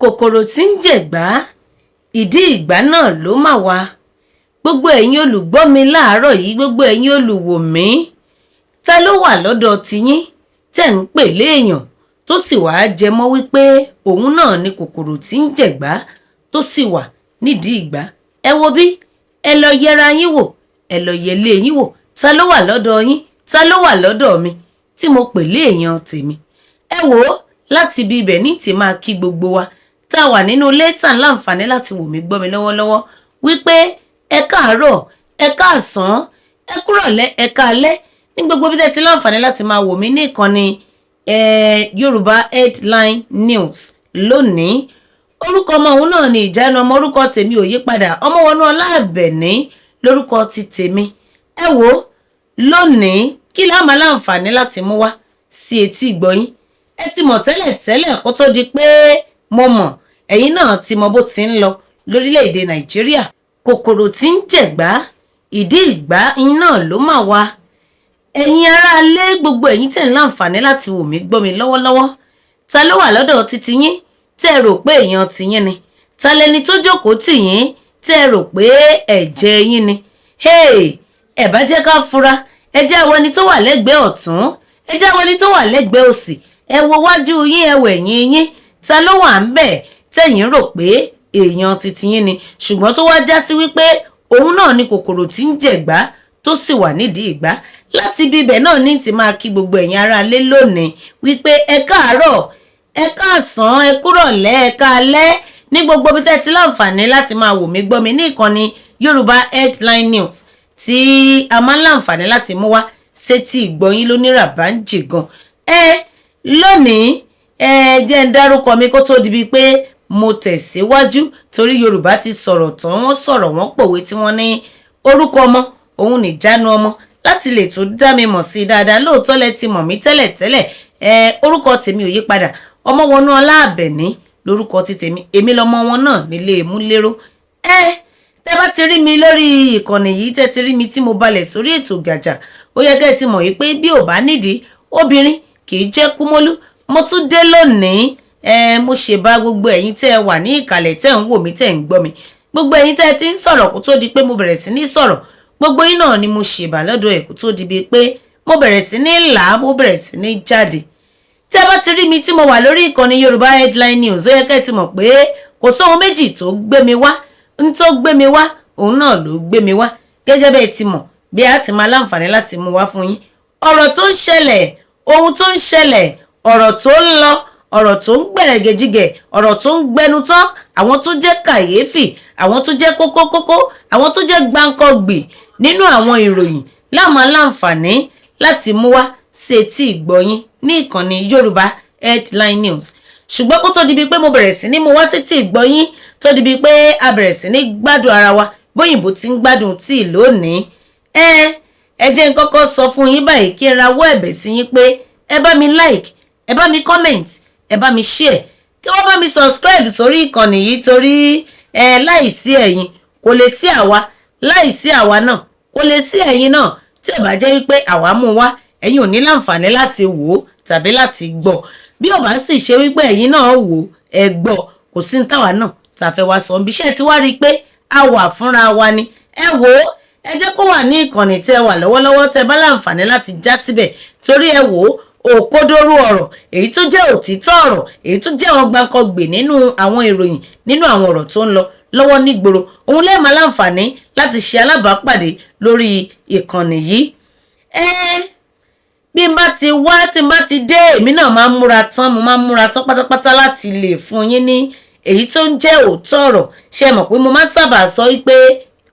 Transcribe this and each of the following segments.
kòkòrò tí ń jẹ̀gbá ìdí ìgbá náà ló mà wá. Gbogbo ẹ̀yin olùgbọ́ mi láàárọ̀ yìí, gbogbo ẹ̀yin olùwò mi, ta ló wà lọ́dọ̀ tiyín tẹ̀ ń pè léèyàn tó sì wá jẹ mọ́ wípé òun náà ni kòkòrò tí ń jẹ̀gbá tó sì wà nídìí ìgbá? Ẹ wo bí, ẹ lọ yẹra yín wò, ẹ lọ yẹlé yín wò, ta ló wà lọ́dọ̀ yín, ta ló wà lọ́dọ̀ mi tí mo pè léèyàn tèmi? Ẹ wò ó, láti ibi ibẹ̀ ní ti máa kí gbogbo wa tá a wà nínú ilé tá ń láǹfààní láti wò mí gbọ́ mi lọ́wọ́lọ́wọ́ wípé ẹ káàárọ̀, ẹ káàsán, ẹ kúrọ̀lẹ́, ẹ káalẹ́ ní gbogbo bí tẹ́ ti láǹfààní láti máa wò mí ní ìkànnì Yorùbá Headline News lónìí. Orúkọ ọmọ òun náà ni Ìjánu ọmọ, orúkọ tèmi ò yí padà, Ọmọwọnúọlá Àbẹ̀ní lórúkọ ti tèmi. Ẹ wò ó, lónìí kí la máa láǹfààní láti mú wá sí etí ìgbọ́yín. Ẹ ti mọ̀ tẹ́lẹ̀ kó tó di pé mo mọ̀, ẹ̀yin náà ti mọ bó ti ń lọ lórílẹ̀‐èdè Nàìjíríà. Kòkòrò tí ń jẹ̀gbá ìdí ìgbá iná ló mà wá. Ẹ̀yin aráalé, gbogbo ẹ̀yin tẹ̀ ń láǹfààní láti wò mí gbọ́ mi lọ́wọ́lọ́wọ́, ta ló wà lọ́dọ̀ titi yín tẹ́ ẹ rò pé èèyàn tiyín ni? Ta lẹni tó jókòó tì yín tẹ́ ẹ rò pé ẹ̀jẹ̀ yín ni? Ẹ bá jẹ́ ká fura, ẹ jẹ́ àwọn ẹni tó wà lẹ́gbẹ̀ẹ́ ọ̀tún, ẹ jẹ́ àwọn ẹni tó wà lẹ́gbẹ̀ẹ́ òsì, ẹ wo wájú yín, ẹ wo ẹ̀yìn yín, ta ló wà ń bẹ̀ tẹ̀yin rò pé èèyàn titi yín ni ṣùgbọ́n tó wá já sí wípé òun náà ni kòkòrò tí ń jẹ̀gbá tó sì wà nídìí ìgbá? Láti bíbẹ̀ náà ní ti máa kí gbogbo ẹ̀yin aráalé lónìí wípé ẹ káàárọ̀, ẹ káàsán, ẹ kúrọ̀lẹ́, ẹ káalẹ́ ní gbogbo bí tẹ́ ti láǹfààní láti máa wò mí gbọ́ mi ní ìkànnì Yorùbá Headline News tí a máa ń láǹfààní láti mú wá sétí ìgbọ́yín lóníràbáǹjì gan. Lónìí jẹ́ ń dárúkọ mi kó tó di bíi pé mo tẹ̀síwájú torí Yorùbá ti sọ̀rọ̀ tán, wọ́n sọ̀rọ̀ wọ́n pòwe tí wọ́n ní orúkọ ọmọ òun ní ìjánu ọmọ. Láti lè tó dá mi mọ̀ sí dáadáa, lóòótọ́ lẹ ti mọ̀ mí tẹ́lẹ̀ orúkọ tèmi ò yí padà, Ọmọwọnúọlá Àbẹ̀ní lórúkọ ti tèmi, èmi lọmọ wọn náà nílé Múléró. Tẹ́ bá ti rí mi lórí ìkànnì yìí, tẹ́ ti rí mi tí mo balẹ̀ sórí ètò gàjà, ó yẹ kẹ́ ẹ ti mọ̀ yìí pé bí ò bá nídìí obìnrin kì í jẹ́ kúmólú. Mo tún dé lónìí, mo ṣèbá gbogbo ẹ̀yin tẹ́ ẹ wà ní ìkàlẹ̀ tẹ́ ń wò mí tẹ́ ń gbọ́ mi, gbogbo ẹ̀yin tẹ́ ẹ ti ń sọ̀rọ̀ kó tó di pé mo bẹ̀rẹ̀ sí ní sọ̀rọ̀, gbogbo yín náà ni mo ṣèbá lọ́dọ̀ ẹ̀ kó tó di bíi pé mo bẹ̀rẹ̀ sí ní là á, mo bẹ̀rẹ̀ sí ní jáde. Tẹ́ bá ti rí mi tí mo wà lórí ìkànnì Yorùbá Headline News, ó yẹ kẹ́ ẹ ti mọ̀ pé kò sóhun méjì tó gbé mi wá, ń tó gbé mi wá òun náà ló gbé mi wá. Gẹ́gẹ́ bẹ́ẹ̀ ti mọ̀ bí a ti máa láǹfààní láti mú wá fún yín ọ̀rọ̀ tó ń ṣẹlẹ̀, ohun tó ń ṣẹlẹ̀, ọ̀rọ̀ tó ń lọ, ọ̀rọ̀ tó ń gbẹ̀rẹ̀gẹ̀jigẹ̀, ọ̀rọ̀ tó ń gbẹnu tán, àwọn tó jẹ́ kàyéfì, àwọn tó jẹ́ kókókókó, àwọn tó jẹ́ gbáǹkọ́gbì nínú àwọn ìròyìn láàmú láǹfààní láti mú wá sí etí ìgbọ́yín ní ìkànnì Yorùbá Headline News. Ṣùgbọ́n kó tó di bíi pé mo bẹ̀rẹ̀ sí ní mú wá sí etí ìgbọ́yín, tó di bíi pé a bẹ̀rẹ̀ sí ní gbádùn ara wa bóyìnbó ti ń gbádùn tíì lónìí. Ẹ jẹ́ n kọ́kọ́ sọ fún yín báyìí kí n rawọ́ ẹ̀bẹ̀ sí yín pé ẹ bá mi like, ẹ bá mi comment, ẹ bá mi share, kí wọ́n bá mi subscribe sórí ìkànnì yìí torí láìsí ẹ̀yin kò lè sí àwa, láìsí àwa náà kò lè sí ẹ̀yin náà. Tí ò bá jẹ́ wípé àwa mú wá, ẹ̀yin ò ní láǹfààní láti wò ó tàbí láti gbọ́. Bí ò bá sì ṣe wípé ẹ̀yin náà wò ó, ẹ gbọ́, kò sí ní táwa náà tá fẹ́ wá sọ. Bí iṣẹ́ ti wá rí i pé a wà fúnra wa ni, ẹ wò ó, ẹ jẹ́ kó wà ní ìkànnì tẹ́ wà lọ́wọ́lọ́wọ́ tẹ́ bá láǹfààní láti já síbẹ̀ torí ẹ wò ó, òkodoro ọ̀rọ̀, èyí tó jẹ́ òtítọ́ ọ̀rọ̀, èyí tó jẹ́ àwọn gbàǹkangbè nínú àwọn ìròyìn, nínú àwọn ọ̀rọ̀ tó ń lọ lọ́wọ́ nígboro, òun lẹ́ẹ̀ máa láǹfààní láti ṣe alábàápàdé lórí ìkànnì yìí. Bí n bá ti wá, tí n bá ti dé, èmi náà máa ń múra tán, mo máa ń múra tán pátápátá láti lè fún yín ní èyí tó ń jẹ́ òótọ́ ọ̀rọ̀. Ṣé mọ̀ pé mo máa ń sábà sọ wípé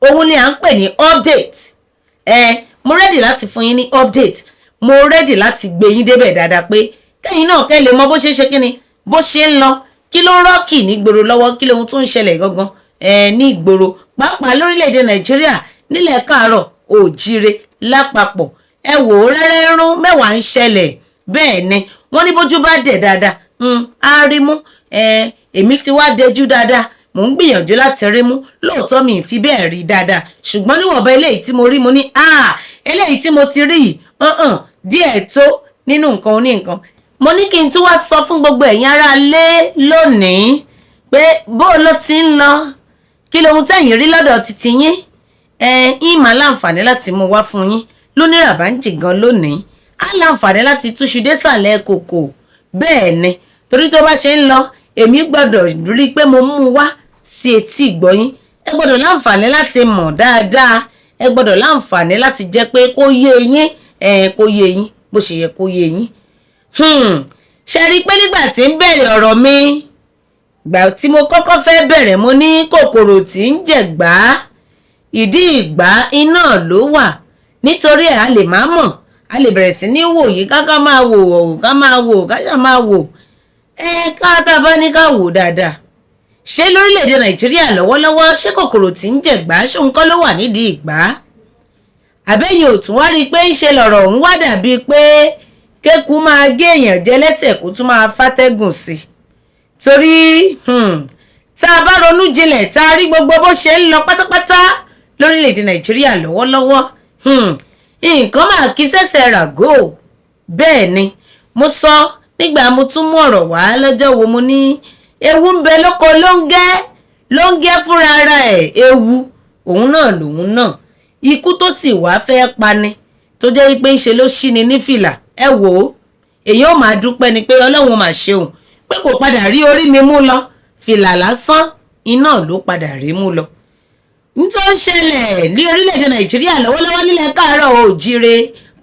òun ni à ń pè ní update. Mo ready láti fún yín ní update, mo ready láti gbé yín débẹ̀ dáadáa pé kẹ́yìn náà kẹ́ lè mọ bó ṣe ṣe kíni, bó ṣe ń lọ, kí ló ń rọ́ọ̀kì nígboro lọ́wọ́, kí lóhun tó ń ṣẹlẹ̀ gangan ní ìgboro pàápàá lórílẹ̀‐èdè Nàìjíríà, nílẹ̀ káàárọ̀ òjíire lápapọ̀. Ẹ wò ó, rẹ́rẹ́rún mẹ́wàá ń ṣẹlẹ̀. Bẹ́ẹ̀ ni wọ́n ní bójú bá dẹ̀ dáadáa á rí mú. Èmi ti wá dẹjú dáadáa, mò ń gbìyànjú láti rí mú. Lóòótọ́ mi ì fi bẹ́ẹ̀ rí dáadáa, ṣùgbọ́n níwọ̀nba eléyìí tí mo rí mo ní eléyìí tí mo ti rí yìí díẹ̀ tó nínú nǹkan oní nǹkan. Mo ní kí n tún wá sọ fún gbogbo ẹ̀yin ará lé lónìí pé bó ló ti ń lọ, kí lohun tẹ̀yin rí lọ́dọ̀ títí yín, yín máa láǹfààní láti mú wá fún yín lónìí ràbáǹjì gan lónìí. Á láǹfààní láti túṣu désàlẹ̀ kòkò. Bẹ́ẹ̀ ni, torí tó bá ṣe ń lọ èmi gbọ́dọ̀ rí pé mo mú wá sí etí ìgbọ́yín. Ẹ gbọ́dọ̀ láǹfààní láti mọ̀ dáadáa, ẹ gbọ́dọ̀ láǹfààní láti jẹ́ pé kó yé yín, kó yé yín bó ṣe yẹ kó yé yín. Ṣe rí pé nígbà tí ń bẹ̀rẹ̀ ọ̀rọ̀ mi, ìgbà tí mo kọ́kọ́ fẹ́ bẹ̀rẹ̀ mo ní kòkòrò tí ń jẹ̀gbá, ìdí ìgbá iná ló wà. Nítorí ẹ̀ a lè má mọ̀, a lè bẹ̀rẹ̀ sí ní wò yí ká máa wò ká ṣá máa wò. Ká tá a bá ní ká wò dáadáa. Ṣé lórílẹ̀‐èdè Nàìjíríà lọ́wọ́lọ́wọ́ ṣé kòkòrò tí ń jẹ̀gbá ṣóun kọ́ ló wà nídìí ìgbá? Àbẹ́yìn ò tún wá rí i pé ṣe lọ̀rọ̀ òun wá dàbí pé kéku máa gé èèyàn jẹ lẹ́sẹ̀ kó tún máa fátẹ́gùn sí i. Torí tá a bá ronú jinlẹ̀ tá a rí gbogbo bó ṣe ń lọ pátápátá lórílẹ̀‐èdè Nàìjíríà lọ́wọ́lọ́wọ́, nǹkan máa kí sẹ́sẹ̀ ràgó. Bẹ́ẹ̀ ni mo sọ nígbà mo tún mú ọ̀rọ̀ wá lọ́jọ́ wo, mo ní ewu ń bẹ lóko lóńgẹ́ fúnra ara ẹ̀, ewu òun náà lòun náà, ikú tó sì wá fẹ́ pani tó jẹ́ wípé ńṣe ló ṣí ni ní fìlà. Ẹ wò ó, èyí ò máa dúpẹ́ ni pé Ọlọ́run máa ṣeun pé kò padà rí orí mi mú lọ, fìlà lásán iná ló padà rí mú lọ. Tó ń ṣẹlẹ̀ ní orílẹ̀-èdè Nàìjíríà lọ́wọ́lọ́wọ́ nílẹ̀ káàárọ̀ oòjíire,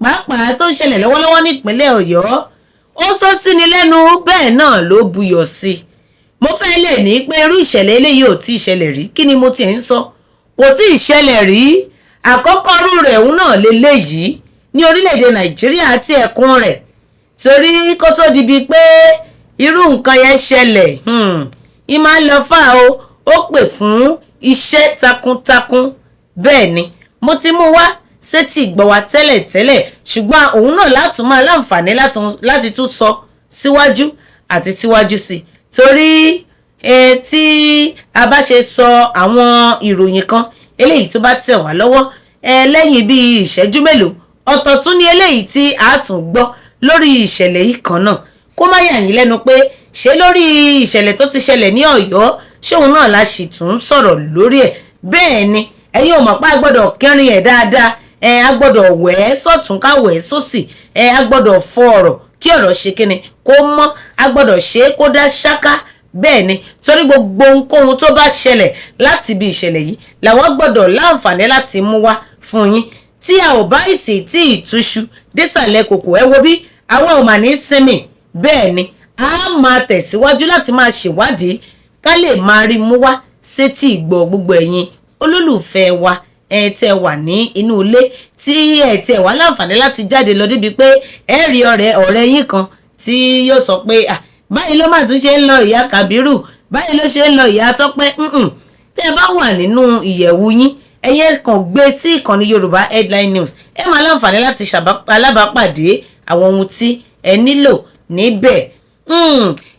pàápàá tó ń ṣẹlẹ̀ lọ́wọ́lọ́wọ́ nípínlẹ̀ Ọ̀yọ́, ó sọ sí ni lẹ́nu, bẹ́ẹ̀ náà ló buyọ̀ sí i. Mo fẹ́ lè ní pé irú ìṣẹ̀lẹ̀ eléyìí ò tí ì ṣẹlẹ̀ rí. Kí ni mo ti ń sọ? Kò tí ì ṣẹlẹ̀ rí. Àkọ́kọ́ rú rẹ̀ òun náà leléyìí ní orílẹ̀-èdè Nàìjíríà àti ẹ̀kún rẹ̀. Torí kó tó di bíi pé irú nǹkan yẹn ṣẹlẹ̀, ì máa ń lọ fà ó pè fún iṣẹ́ takuntakun. Bẹ́ẹ̀ ni mo ti mú wá sétí ìgbọ́ wa tẹ́lẹ̀, ṣùgbọ́n òun náà látún máa láǹfààní láti tún sọ síwájú àti síwájú sí i. Torí tí a bá ṣe sọ àwọn ìròyìn kan eléyìí tó bá tẹ̀ wá lọ́wọ́ lẹ́yìn bíi ìṣẹ́jú mélòó, ọ̀tọ̀ tún ní eléyìí tí a tún gbọ́ lórí ìṣẹ̀lẹ̀ yìí kan náà. Kó má yà yín lẹ́nu pé ṣé lórí ìṣẹ̀lẹ̀ tó ti ṣẹlẹ̀ ní Ọ̀yọ́ ṣóun náà la sì tún sọ̀rọ̀ lórí ẹ̀. Bẹ́ẹ̀ ni ẹ̀yin ò mọ̀ pé a gbọ́dọ̀ kẹrin ẹ̀ dáadáa, a gbọ́dọ̀ wẹ̀ ẹ́ sọ̀tún ká wẹ̀ ẹ́ sósì, a gbọ́dọ̀ fọ ọ̀rọ̀ kí ọ̀rọ̀ ṣe kíni kó mọ́, a gbọ́dọ̀ ṣe é kó dá ṣáká. Bẹ́ẹ̀ ni torí gbogbo ohunkóhun tó bá ṣẹlẹ̀ láti ibi ìṣẹ̀lẹ̀ yìí làwọn gbọ́dọ̀ láǹfààní láti mú wá fún yín. Tí a ò bá ìsì tí ìtúṣu désàlẹ̀ kòkò, ẹ wo bí àwa ò mà ní sinmi. Bẹ́ẹ̀ ni a máa tẹ̀síwájú láti máa ṣèwádìí ká lè máa rí mú wá sétí ìgbọ́ gbogbo ẹ̀yin olólùfẹ́ wa tẹ́ wà ní inú ilé tí tẹ́ wà láǹfààní láti jáde lọ débi pé ẹ rí ọ̀rẹ́ yín kan tí yóò sọ pé báyìí ló máa tún ṣe ń lọ ìyá Kàbírù, báyìí ló ṣe ń lọ ìyá Tọ́pẹ́. Tẹ́ ẹ bá wà nínú ìyẹ̀wù yín, ẹyẹ kan gbé sí ìkànnì Yorùbá Headline News, ẹ máa láǹfààní láti alábàápàdé àwọn ohun tí ẹ nílò níbẹ̀.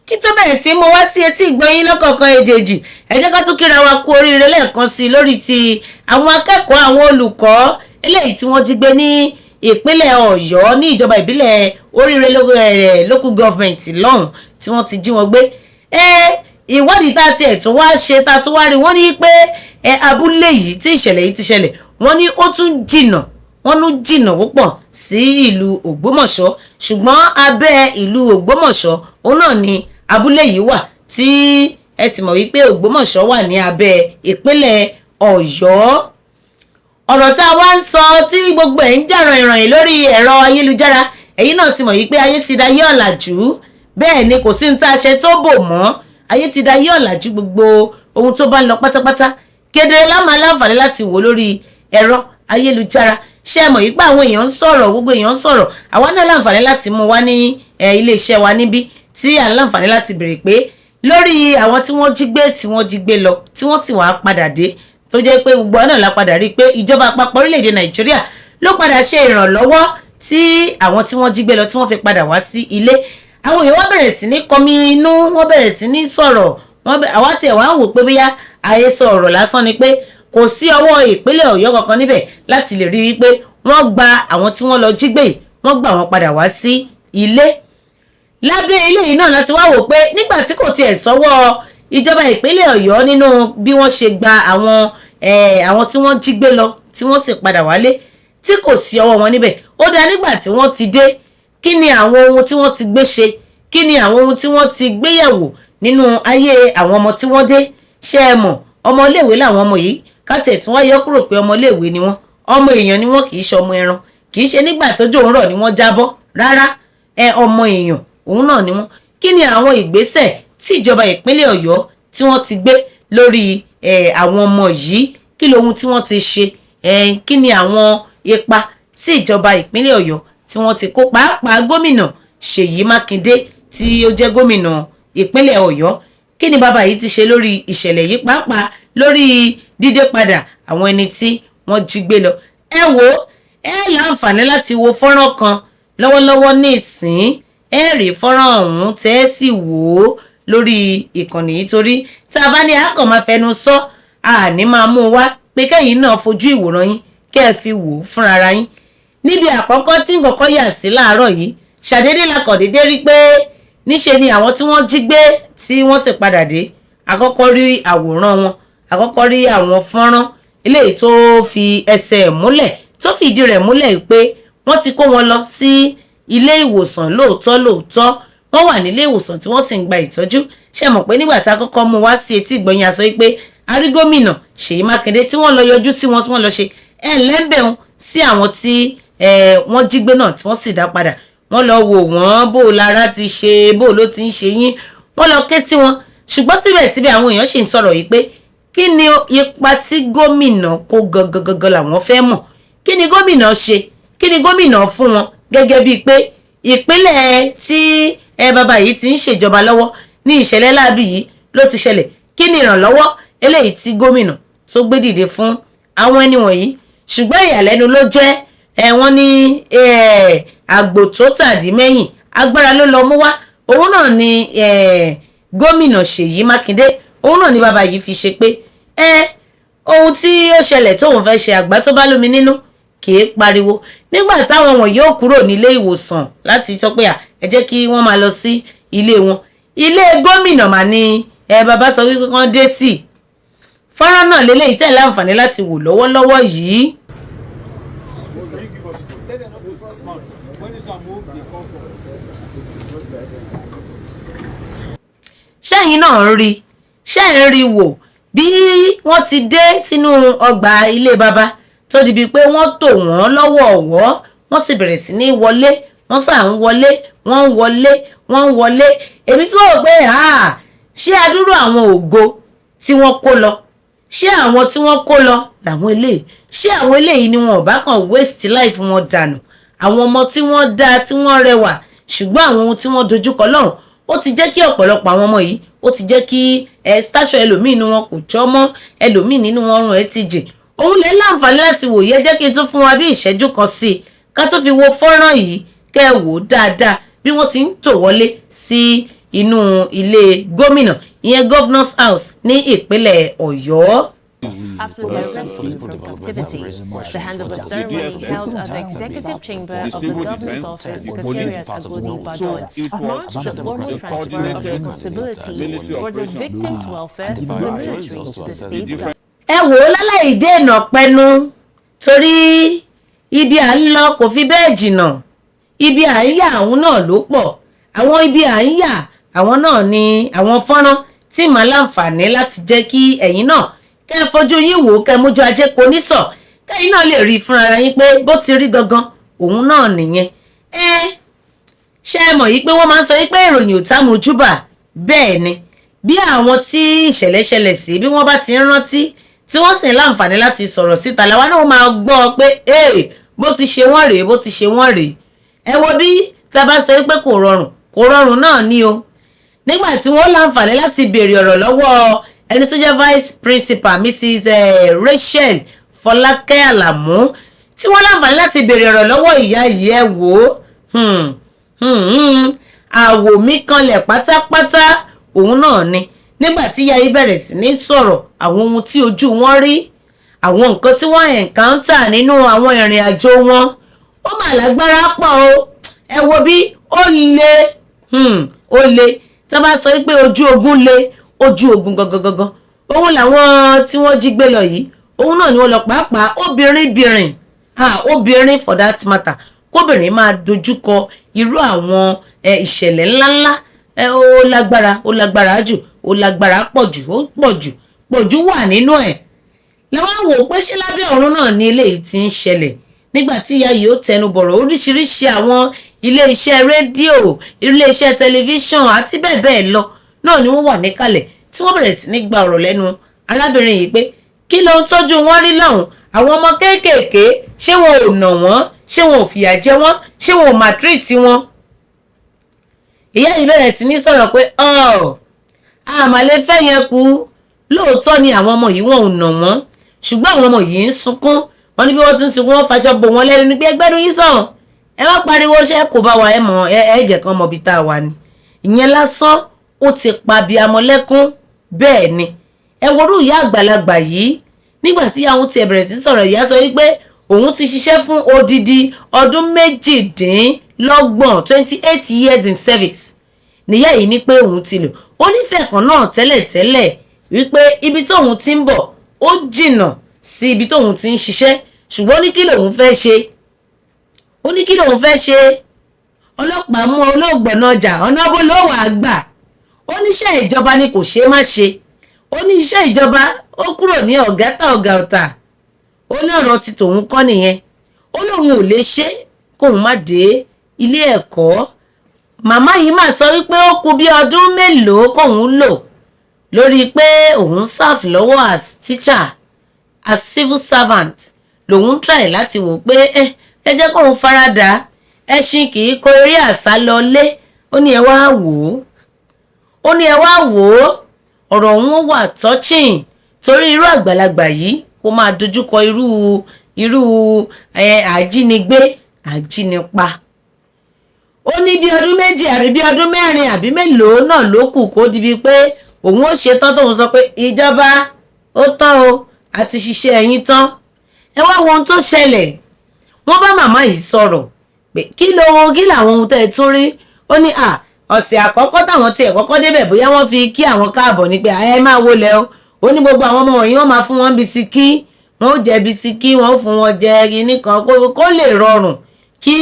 Kí tó bẹ̀rẹ̀ sí mo wá sí etí ìgbọ́yín lọ́kọ̀ọ̀kan èjèèjì, ẹ jẹ́ ká tún kíra wa kú oríire lẹ́ẹ̀kan sí i lórí ti àwọn akẹ́kọ̀ọ́ àwọn olùkọ́ eléyìí tí wọ́n jí gbé ní ìpínlẹ̀ Ọ̀yọ́ ní ìjọba ìbílẹ̀ Oríire local government lọ́hùn tí wọ́n ti jí wọn gbé. Ìwádìí tá a ti ẹ̀tún wá ṣe tá a tún wá rí wọ́n ní pé abúlé yìí tí ìṣẹ̀lẹ̀ yìí ti ṣẹlẹ̀ wọ́n ní ó tún jìnnà púpọ̀ sí ìlú Ògbómọ̀ṣọ́, ṣùgbọ́n abẹ́ ìlú Ògbómọ̀ṣọ́ òun náà ni abúlé yìí wà tí ẹ sì mọ̀ wípé Ògbómọ̀ṣọ́ wà ní abẹ́ ìpínlẹ̀ Ọ̀yọ́. Ọ̀rọ̀ tá a wá ń sọ tí gbogbo ẹ̀ ń jà ràìnràìn lórí ẹ̀rọ ayélujára, ẹ̀yin náà ti mọ̀ wípé ayé ti dayé ọ̀làjú. Bẹ́ẹ̀ ni kò sí ní tá a ṣe tó bò mọ́, ayé ti dayé ọ̀làjú, gbogbo ohun tó bá ń lọ pátápátá kedere lámà láǹfààní láti wò lórí ẹ̀rọ ayélujára. Ṣé ẹ mọ̀ wípé àwọn èèyàn ń sọ̀rọ̀, gbogbo èèyàn ń sọ̀rọ̀, àwa náà láǹfààní láti mú wá ní iléeṣẹ́ wa níbí tí à ń láǹfààní láti béèrè pé lórí àwọn tí wọ́n jí gbé lọ tí wọ́n sì wá padà dé, tó jẹ́ pé gbogbo náà la padà rí i pé ìjọba àpapọ̀ orílẹ̀-èdè Nàìjíríà ló padà ṣe ìrànlọ́wọ́ tí àwọn tí wọ́n jí gbé lọ tí wọ́n fi padà wá sí ilé. Àwọn èèyàn wá bẹ̀rẹ̀ sí ní kọmi inú, wọ́n bẹ̀rẹ̀ sí ní sọ̀rọ̀, àwa tiẹ̀ wá wò pé bóyá àhesọ ọ̀rọ̀ lásán ni pé kò sí ọwọ́ ìpínlẹ̀ Ọ̀yọ́ kankan níbẹ̀ láti lè rí wípé wọ́n gba àwọn tí wọ́n lọ jí gbé, wọ́n gbà wọ́n padà wá sí ilé. Lábẹ́ ilé yìí náà láti wá wò pé nígbà tí kò tiẹ̀ sọ́wọ́ ìjọba ìpínlẹ̀ Ọ̀yọ́ nínú bí wọ́n ṣe gba àwọn tí wọ́n jí gbé lọ tí wọ́n sì padà wálé tí kò sí ọwọ́ wọn níbẹ̀. Ó dá nígbà tí wọ́n ti dé, kí ni àwọn ohun tí wọ́n ti gbé ṣe, kí ni àwọn ohun tí wọ́n ti gbé yẹ̀wò nínú ayé àwọn ọmọ tí wọ́n dé. Ṣé ẹ mọ̀, ọmọléèwé làwọn ọmọ yìí, káàtẹ̀ tí wọ́n yọ kúrò pé ọmọléèwé ni wọ́n, ọmọ èèyàn ni wọ́n, kì í ṣe ọmọ ẹran, kì í ṣe nígbà tójò ń rọ̀ ni wọ́n jábọ́ rárá, ọmọ èèyàn òun náà ni wọ́n. Kí ni àwọn ìgbésẹ̀ tí ìjọba ìpínlẹ̀ Ọ̀yọ́ tí wọ́n ti gbé lórí àwọn ọmọ yìí, kí lohun tí wọ́n ti ṣe, kí ni àwọn ipa tí ìjọba ìpínlẹ̀ Ọ̀yọ́ tí wọ́n ti kó, pàápàá gómìnà Ṣèyí Mákindé tí ó jẹ́ gómìnà ìpínlẹ̀ Ọ̀yọ́, kí ni bàbá yìí ti ṣe lórí ìṣẹ̀lẹ̀ yìí, pàápàá lórí dídé padà àwọn ẹni tí wọ́n jí gbé lọ. Ẹ wò ó, ẹ láǹfààní láti wo fọ́nrán kan lọ́wọ́lọ́wọ́ ní ìsín, ẹ rí fọ́nrán ọ̀hún tẹ́ ẹ sì wò ó lórí ìkànnì yìí, torí tá a bá ní àkàn máa fẹnu sọ àní máa mú wá pé kẹ́yìn náà fojú ìwòran yín kẹ́ ẹ fi wò ó fúnra ara yín. Níbi àkọ́kọ́ tí nǹkan yà sí láàárọ̀ yìí, ṣàdédé la kàn déédé rí pé níṣe ni àwọn tí wọ́n jí gbé tí wọ́n sì padà dé, àkọ́kọ́ rí àwòrán wọn, àkọ́kọ́ rí àwọn fọ́nrán eléyìí tó fi ẹsẹ̀ múlẹ̀, tó fi ìdí rẹ̀ múlẹ̀ pé wọ́n ti kó wọn lọ sí ilé ìwòsàn lóòótọ́ wọ́n wà nílé ìwòsàn tí wọ́n sì ń gba ìtọ́jú. Ṣé mọ̀ pé nígbà tá a kọ́kọ́ mú wá sí etí ìgbọ̀nyìn a sọ pé a rí gómìnà Ṣèyí Mákindé tí wọ́n lọ yọjú sí wọn tí wọ́n lọ ṣe ẹ̀ńlẹ́bẹ̀ún sí àwọn tí wọ́n jí gbé náà tí wọ́n sì dá padà. Wọ́n lọ wò wọ́n bó lára ti ṣe, bó ló ti ń ṣe yín, wọ́n lọ ké tí wọn. Ṣùgbọ́n síbẹ̀síbẹ̀ àwọn èèyàn ṣì ń sọ̀rọ̀ yìí pé kí ni ipa tí gómìnà kó gangan làwọn fẹ́ mọ̀. Kí ni gómìnà ṣe, kí ni gómìnà fún wọn, gẹ́gẹ́ bíi pé ìpínlẹ̀ tí bàbá yìí ti ń ṣèjọba lọ́wọ́ ní ìṣẹ̀lẹ̀ láabi yìí ló ti ṣẹlẹ̀. Kí ni ìrànlọ́wọ́ eléyìí tí gómìnà tó gbé dìde fún àwọn ẹni wọ̀nyí. Ṣùgbọ́n ìyàlẹ́nu ló jẹ́ wọ́n ní àgbò tó tàdí mẹ́yìn agbára ló lọ mú wá. Òun náà ni gómìnà Ṣèyí Mákindé, òun náà ni bàbá yìí fi ṣe pé ohun tí ó ṣẹlẹ̀ tóun fẹ́ ṣe àgbà tó bá lómi nínú kì í pariwo. Nígbà táwọn wọ̀nyí ó kúrò nílé ìwòsàn láti sọ pé ẹ jẹ́ kí wọ́n máa lọ sí ilé wọn, ilé gómìnà mà ní bàbá sọ wípé kán dé sí. Fọ́nrán náà lélẹ́yìí tẹ̀ láǹfààní láti wò lọ́wọ́lọ́wọ́ yìí. Ṣẹ́yìn náà ń rí, ṣẹ́yìn rí wò bí wọ́n ti dé sínú ọgbà ilé bàbá tó di bíi pé wọ́n tò wọ́n lọ́wọ̀ọ̀wọ́, wọ́n sì bẹ̀rẹ̀ sí ní wọlé, wọ́n sà ń wọlé, wọ́n ń wọlé, wọ́n ń wọlé. Èmi tí wọ́n rò pé ṣé adúrú àwọn ògo tí wọ́n kó lọ, ṣé àwọn tí wọ́n kó lọ làwọn eléyìí, ṣé àwọn eléyìí ni wọn ò bá kàn waste life wọn dànù. Àwọn ọmọ tí wọ́n dá, tí wọ́n rẹwà, ṣùgbọ́n àwọn ohun tí wọ́n dojúkọ lọ́hùn ó ti jẹ́ kí ọ̀pọ̀lọpọ̀ àwọn ọmọ yìí, ó ti jẹ́ kí station ẹlòmíì nínú wọn kò jọ mọ́, ẹlòmíì nínú wọn rùn ẹ́ ti jìn. Òun lè láǹfààní láti wòye, ẹ jẹ́ kí n tún fún wa bí ìṣẹ́jú kan sí i ká tó fi wo fọ́nrán yìí kẹ́ ẹ wò dáadáa bí wọ́n ti ń tò wọlé sí inú ilé gómìnà, ìyẹn Governor's House ní ìpínlẹ̀ Ọ̀yọ́. After their rescue from captivity, the handover ceremony held at the executive chamber of the governor's office, Secretariat Agodi Ibadan, marked the formal transfer of responsibility for the victims' welfare from the military to the state government. Ẹ wò ó láláì dènà pẹnu, torí ibi à ń lọ kò fi bẹ́ẹ̀ jìnnà, ibi à ń yà àwọn náà ló pọ̀. Àwọn ibi à ń yà àwọn náà ni àwọn fọ́nrán tí màá láǹfààní láti jẹ́ kí ẹ̀yin náà kẹ́ ẹ fojú yín wò ó, kẹ́ ẹ mójú ajé kò ní sọ, kẹ́yìn náà lè rí i fúnra yín pé bó ti rí gangan òun náà nìyẹn. Ṣé ẹ mọ̀ yìí pé wọ́n máa ń sọ yìí pé ìròyìn ò tá mojúbà. Bẹ́ẹ̀ ni bí àwọn tí ìṣẹ̀lẹ̀ ṣẹlẹ̀ sí bí wọ́n bá ti ń rántí tí wọ́n sì ń láǹfààní láti sọ̀rọ̀ síta, làwa náà máa gbọ́ pé bó ti ṣe wọ́n rèé, bó ti ṣe wọ́n rèé. Ẹ wo bí tá a bá sọ pé kò rọrùn náà ni o. Nígbà tí wọ́n láǹfààní láti béèrè ọ̀rọ̀ lọ́wọ́ ẹni tó jẹ́ vice principal Mrs. Rachel Fọlákẹ́ Àlàmú, tí wọ́n láǹfààní láti béèrè ọ̀rọ̀ lọ́wọ́ ìyá yìí, ẹ wò ó àwò mi kanlẹ̀ pátápátá òun náà ni. Nígbà tí ìyá yìí bẹ̀rẹ̀ sí ní sọ̀rọ̀ àwọn ohun tí ojú wọn rí, àwọn nǹkan tí wọ́n encounter nínú àwọn ìrìn àjò wọn, ó mà lágbára pọ̀ o. Ẹ wo bí ó le tá bá sọ pé ojú ogun le, ojú ogun gangan òun làwọn tí wọ́n jí gbé lọ yìí òun náà ni wọ́n lọ pàápàá obìnrin for that matter kóbìnrin máa dojúkọ irú àwọn ìṣẹ̀lẹ̀ ńláńlá ó lágbára jù ó lágbára pọ̀jù wà nínú ẹ̀ làwọn wò pé ṣé lábẹ́ ọ̀run náà ni eléyìí ti ń ṣẹlẹ̀ nígbà tí ìyá yìí ó tẹnu bọ̀rọ̀ oríṣiríṣi àwọn ilé-iṣẹ́ rédíò ilé-iṣẹ́ tẹlifíṣàn àti bẹ́ẹ̀ bẹ́ẹ̀ lọ náà ni wọ́n wà níkàlẹ̀ tí wọ́n bẹ̀rẹ̀ sí ní gba ọ̀rọ̀ lẹ́nu arábìnrin yìí pé kí ló ń tọ́jú wọn rí lọ́hùn àwọn ọmọ kéékèèké ṣé wọn ò nà wọ́n ṣé wọn ò fìyà jẹ wọ́n ṣé wọn ò màtírìtì wọn. ìyá yìí bẹ̀rẹ̀ sí ní sọ̀rọ̀ pé àmàlẹ́ fẹ́ yẹn kú lóòótọ́ ni àwọn ọmọ yìí wọn ò nà wọ́n ṣùgbọ́n àwọn ọmọ yìí ń sunkún wọn ní bí wọ́n ti ń sunkún wọ́n faṣọ bò wọ́n lẹ́nu ní pé ẹgbẹ́nu yín sàn ẹ má pariwo ṣe kò bá wa ẹ mọ̀ ẹ jẹ́ kán mọ̀ bí tá a wà ní. ìyẹn lásán ó ti pa bí amọ̀lẹ́kún bẹ́ẹ̀ ni ẹ worú ìyá àgbàlagbà yìí nígbà tí àwọn ti bẹ̀rẹ̀ sí sọ̀rọ̀ ìyá sọ wípé òun ti ṣiṣẹ́ fún odidi ọdún 28 years in service níyà yìí ní pé òun ti lò ó nífẹ̀ẹ́ kan náà tẹ́lẹ̀tẹ́lẹ̀ wípé ibi tóun ti ń bọ̀ ó jìnnà sí ibi tóun ti ń ṣiṣẹ́ ṣùgbọ́n ní kí lòun fẹ́ ṣe ọlọ́pàá mú olóògbọ̀nà ọjà ọ̀nà bó ló wàá gbà ó níṣẹ́ ìjọba ni kò ṣe má ṣe ó ní iṣẹ́ ìjọba ó kúrò ní ọ̀gátà ọ̀gá ọ̀tà ó ní ọ̀rọ̀ ti tòun kọ́ nìyẹn ó lóun ò lè ṣe kóun má dé ilé ẹ̀kọ́ màmá yìí mà sọ wípé ó kù bí ọdún mélòó kóun lò lórí pé òun serve lọ́wọ́ as teacher as civil servant lòun try láti wò pé ẹ jẹ́ kóun farada ẹṣin kì í kó eré àṣà lọlé ó ní ẹ wá wò ó ọ̀rọ̀ òun wà touching torí irú àgbàlagbà yìí kó máa dojúkọ irú àjínigbé àjínipa ó ní bí ọdún méjì àbí bí ọdún mẹ́rin àbí mélòó náà ló kù kó di bíi pé òun ó ṣe tán tóun sọ pé ìjọba ó tán o àti ṣiṣẹ́ ẹ̀yìn tán ẹ wá wo ohun tó ṣẹlẹ̀ wọ́n bá màmá yìí sọ̀rọ̀ pé kí làwọn ohun tẹ́ ẹ tún rí ó ní ọ̀sẹ̀ àkọ́kọ́ táwọn tiẹ̀ kọ́kọ́ débẹ̀ bóyá wọ́n fi kí àwọn káàbọ̀ ní pé ẹ máa wọlé o ó ní gbogbo àwọn ọmọ wọ̀nyí wọ́n máa fún wọn bisikí wọ́n ó jẹ bisikí wọ́n ó fún wọn jẹ kinní kan kó lè rọrùn kí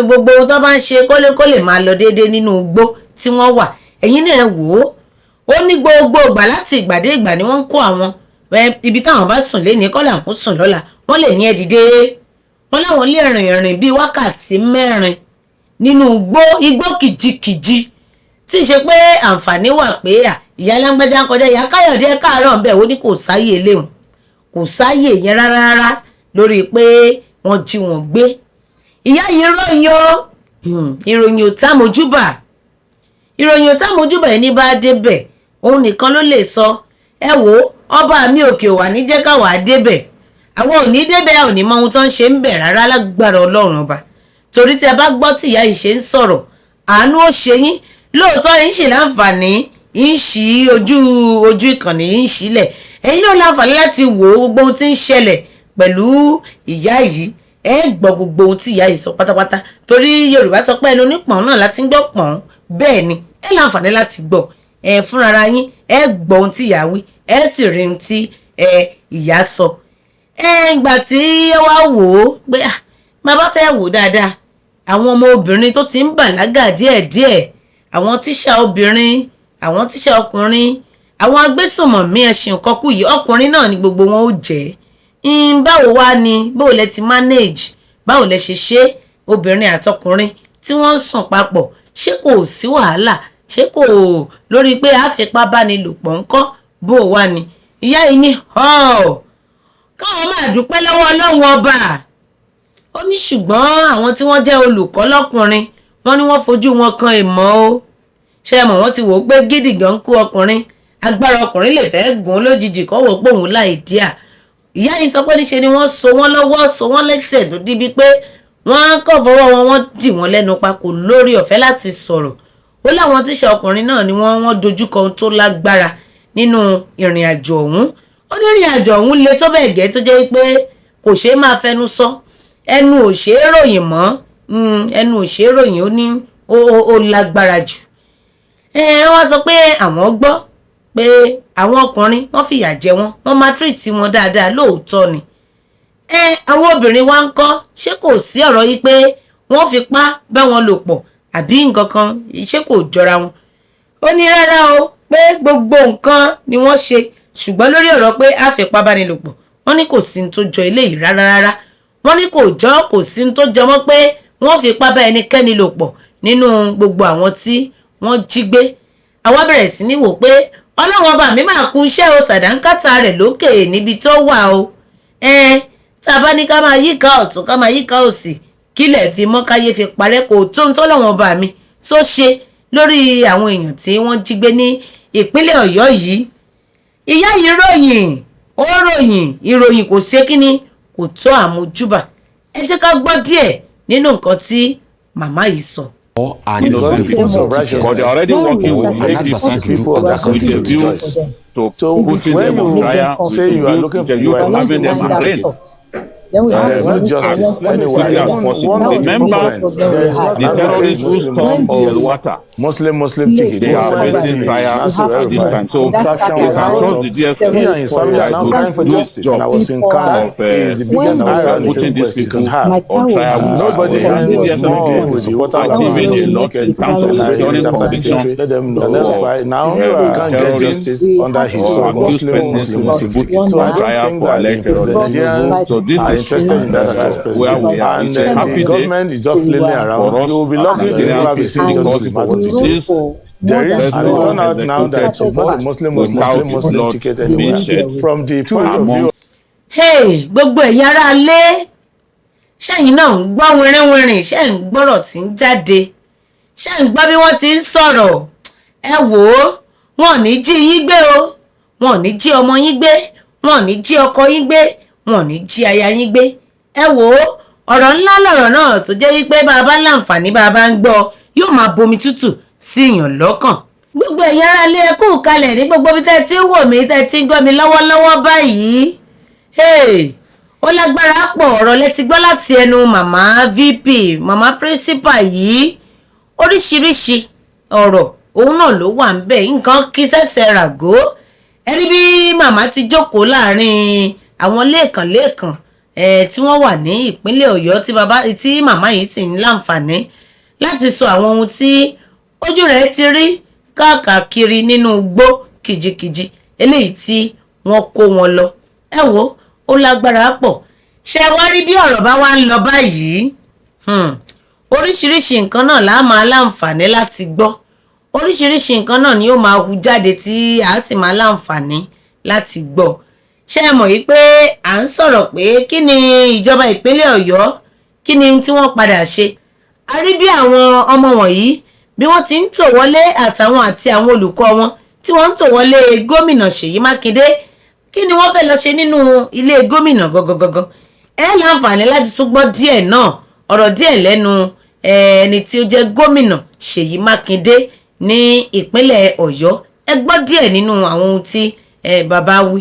gbogbo ohun tó bá ń ṣe kó lè máa lọ déédéé nínú igbó tí wọ́n wà ẹ̀yin náà wò ó ní gbogbo ìgbà láti ìgbà dé ìgbà ni wọ́n ń kó àwọn ibi táwọn bá sùn lé ní kọ́là ń kó sùn lọ́la wọ́n lè ní ẹ dìde wọ́n láwọn lè rìn bíi wákàtí 4 nínú igbó kìjikìji tí ì ṣe pé àǹfààní wà pé ìyá lágbájá kọjá ìyá káyọ̀dé káàárọ̀ ń bẹ̀ ó ní kò sáyè léhùn kò sáyè yẹn rárá lórí pé wọ́n jí wọn gbé ìyá yìí ìròyìn ò tá mojúbà ẹni bá débẹ̀ òun nìkan ló lè sọ ẹ wò ọba mi òkè wà ní jẹ́ káwà débẹ̀ àwọn ò ní débẹ̀ ò ní mọ ohun tó ń ṣe ń bẹ̀ rárá lágbára ọlọ́run ọba torí tí a bá gbọ́ tí ìyá yìí ṣe ń sọ̀rọ̀ àánú ó ṣe yín lóòótọ́ yín ṣì láǹfààní yín ṣí ojú ìkànnì yín ṣílẹ̀ ẹ̀yin náà láǹfààní láti wò ó gbogbo ohun tí ń ṣẹlẹ̀ pẹ̀lú ìyá yìí ẹ gbọ́ gbogbo ohun tí ìyá yìí sọ pátápátá torí Yorùbá sọ pé ẹnu onípọ̀n náà láti ń gbọ́ pọ̀n bẹ́ẹ̀ ni ẹ láǹfààní láti gbọ́ ẹ fúnra yín ẹ gbọ́ ohun tí ìyá wí ẹ sì rí ohun tí ìyá sọ ìgbà tí ẹ wá wò ó pé máa bá fẹ́ wò dáadáa àwọn ọmọ obìnrin tó ti ń bàlágà díẹ̀díẹ̀ àwọn tíṣà obìnrin àwọn tíṣà ọkùnrin àwọn agbésùnmọ̀mí ẹ̀sìn kọkú yìí ọkùnrin náà ni gbogbo wọn ó jẹ́ báwo wá ni báwo lẹ ti manage báwo lẹ ṣe obìnrin àtọkùnrin tí wọ́n ń sùn papọ̀ ṣé kò sí wàhálà ṣé kò lórí pé àfipábánilòpọ̀ ńkọ́ bó wá ni ìyá yìí ní káwọn máa dúpẹ́ lọ́wọ́ Ọlọ́run ọba ó ní ṣùgbọ́n àwọn tí wọ́n jẹ́ olùkọ́ lọ́kùnrin wọ́n ní wọ́n fojú wọn kan ìmọ̀ o ṣe mọ̀ wọ́n ti wò ó pé gidi gan kú ọkùnrin agbára ọkùnrin lè fẹ́ gùn lójijì kọ́ wò pé òun láì díà ìyá yìí sọ pé níṣe ni wọ́n so wọ́n lọ́wọ́ so wọ́n lẹ́sẹ̀ tó díbi pé wọ́n kọ́ fọwọ́ wọn dì wọ́n lẹ́nu pa kò lórí ọ̀fẹ́ láti sọ̀rọ̀ ó láwọn tíṣà ọkùnrin náà ni wọ́n dojúkọ ohun tó lágbára nínú ìrìn àjò ọ̀hún ó ní ìrìn àjò ọ̀hún le tó bẹ́ẹ̀ gẹ́ tó jẹ́ pé kò ṣeé máa fẹnu sọ ẹnu ò ṣe é ròyìn mọ́ ẹnu ò ṣe é ròyìn ó ní ó lágbára jù wọ́n sọ pé àwọn gbọ́ pé àwọn ọkùnrin wọ́n fìyà jẹ wọ́n maltreat wọn dáadáa lóòótọ́ ni àwọn obìnrin wa ń kọ́ ṣé kò sí ọ̀rọ̀ yìí pé wọ́n fipá bá wọn lò pọ̀ àbí nǹkan kan ṣé kò jọra wọn ó ní rárá o pé gbogbo nǹkan ni wọ́n ṣe ṣùgbọ́n lórí ọ̀rọ̀ pé a fipá bá ní lò pọ̀ wọ́n ní kò sí ní tó jọ eléyìí rárá wọ́n ní kò sí ní tó jọ mọ́ pé wọ́n fipá bá ẹnikẹ́ni lò pọ̀ nínú gbogbo àwọn tí wọ́n jí gbé àwa bẹ̀rẹ̀ sí ní wò pé ọlọ́run ọba mi máa kú iṣẹ́ o sàdánkátà rẹ̀ lókè níbi tó wà o tá a bá ní ká máa yíká ọ̀tún ká máa yíká òsì kílẹ̀ fi mọ́ káyé fi parẹ́ kò tó ń tọ́lọ́run ọba mi tó ṣe lórí àwọn èèyàn tí wọ́n jí gbé ní ìpínlẹ̀ ọ̀yọ́ yìí ìyá yìí ròyìn ó ròyìn ìròyìn kò ṣe kíni kò tó àmójúbà ẹ jẹ́ ká gbọ́ díẹ̀ nínú nǹkan tí màmá yìí sọ. But they're already working with the people of that country to view to putting them on trial, say you are looking for you are having them arraigned. And there's no justice anywhere as possible. Remember, the terrorists who stormed the water. Muslim ticket. They are facing trial at this time. So it's across the DSM. He and his family are now crying for justice. And I was in Kano. Is the biggest putting these people on trial. Nobody was more with the water achieving a lot in terms of returning conviction. Let them know. Now we can't get justice under his Muslim ticket. So I don't think that the Nigerians are interested in that where we are. And the government is just flailing around. You will be lucky to never be seen justice for what it is. There is, and it turned out now that it's not a Muslim ticket anywhere. From the point of view. Hey, gbogbo ẹ̀yin ará ilé ṣẹ́yìn náà ń gbọ́ wìrìwìrì ṣẹ́ ń gbọ́rọ̀ tí ń jáde ṣẹ́ ń gbọ́ bí wọ́n ti ń sọ̀rọ̀ ẹ wò ó wọn ò ní jí yín gbé o wọn ò ní jí ọmọ yín gbé wọn ò ní jí ọkọ yín gbé wọn ò ní jí aya yín gbé ẹ wò ó ọ̀rọ̀ ńlá lọ̀rọ̀ náà tó jẹ́ wípé bàbá láǹfààní bàbá ń gbọ́ yóò máa bomi tútù sí èèyàn lọ́kàn. Gbogbo ẹ̀yin ará ilé ẹ kú kalẹ̀ ní gbogbo bí tẹ́ ti ń wò mí tẹ́ ti ń gbọ́ mi lọ́wọ́lọ́wọ́ báyìí. Ó lágbára pọ̀ ọ̀rọ̀ lẹ́tí gbọ́ láti ẹnu màmá VP màmá principal yìí oríṣiríṣi ọ̀rọ̀ òun náà ló wà ń bẹ̀ nǹkan kí sẹ́sẹ̀ ràgó ẹni bí màmá ti jókòó láàrin àwọn lẹ́ẹ̀kan tí wọ́n wà ní ìpínlẹ̀ Ọ̀yọ́ tí màmá yìí sì ń láǹfààní láti sọ àwọn ohun tí ojú rẹ̀ ti rí káàkiri nínú igbó kìjikìji eléyìí tí wọ́n kó wọn lọ ẹ wo ó lágbára pọ̀ ṣe wá rí bí ọ̀rọ̀ bá wá ń lọ báyìí oríṣiríṣi nǹkan náà la máa láǹfààní láti gbọ́ oríṣiríṣi nǹkan náà ni ó máa hu jáde tí a sì máa láǹfààní láti gbọ́ ṣé ẹ mọ̀ yìí pé à ń sọ̀rọ̀ pé kí ni ìjọba ìpínlẹ̀ Ọ̀yọ́ kí ni tí wọ́n padà ṣe a rí bí àwọn ọmọ wọ̀nyí bí wọ́n ti ń tò wọlé àtàwọn àti àwọn olùkọ́ wọn tí wọ́n ń tò wọlé gómìnà Ṣèyí Mákindé kí ni wọ́n fẹ́ lọ ṣe nínú ilé gómìnà gangan ẹ láǹfààní láti tún gbọ́ díẹ̀ náà ọ̀rọ̀ díẹ̀ lẹ́nu ẹni tí ó jẹ́ gómìnà Ṣèyí Mákindé ní ìpínlẹ̀ Ọ̀yọ́ ẹ gbọ́ díẹ̀ nínú àwọn ohun tí bàbá wí.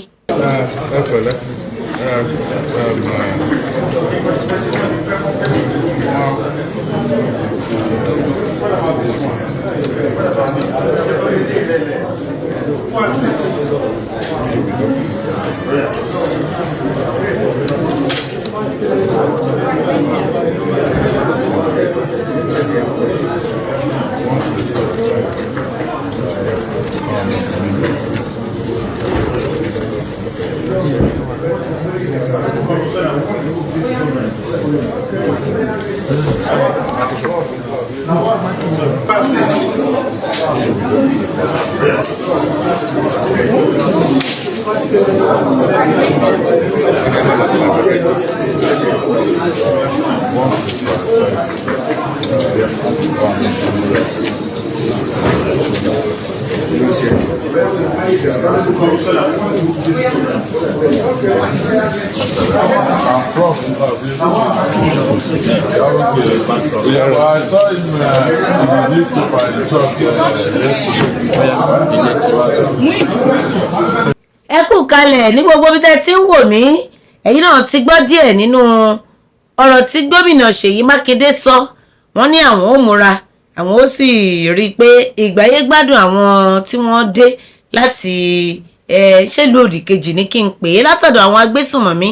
Ẹ kú kalẹ̀ ní gbogbo bí tẹ́ ti ń wò mí ẹ̀yin náà ti gbọ́ díẹ̀ nínú ọ̀rọ̀ tí gómìnà Ṣèyí Mákindé sọ wọ́n ní àwọn ó múra àwọn ó sì rí i pé ìgbáyé gbádùn àwọn tí wọ́n dé láti ṣèlú òdì kejì ní kí n pè é látọ̀dọ̀ àwọn agbésùnmọ̀mí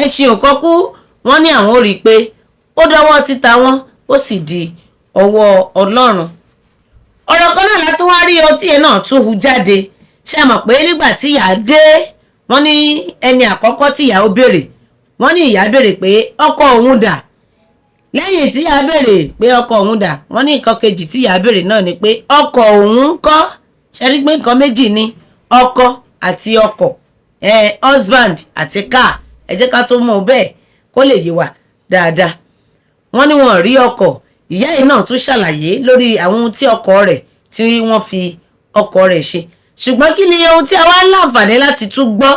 ẹṣin òkọ́kú wọ́n ní àwọn ò rí i pé ó dọwọ́ títa wọn ó sì di ọwọ́ Ọlọ́run. ọ̀rọ̀ kan náà láti wá rí ọtí ẹ̀ náà tún hu jáde ṣe mọ̀ pé nígbà tí ìyá dé wọ́n ní ẹni àkọ́kọ́ tí ìyá ó béèrè wọ́n ní ìyá béèrè pé ọkọ òun dà lẹ́yìn tí ìyá béèrè pé ọkọ òun dà wọ́n ní nǹkan kejì tí ìyá béèrè náà ni pé ọkọ òun ń kọ́ ṣe rí pé nǹkan méjì ni ọkọ àti ọkọ husband àti car ẹ jẹ́ ká tó mọ̀ bẹ́ẹ̀ kó lè yé wa dáadáa. wọ́n ní wọ́n rí ọkọ ìyá yìí náà tún ṣàlàyé lórí àwọn ohun tí ọkọ rẹ̀ tí wọ́n fi ọkọ rẹ̀ ṣe ṣùgbọ́n kí ni ohun tí a wá láǹfààní láti tún gbọ́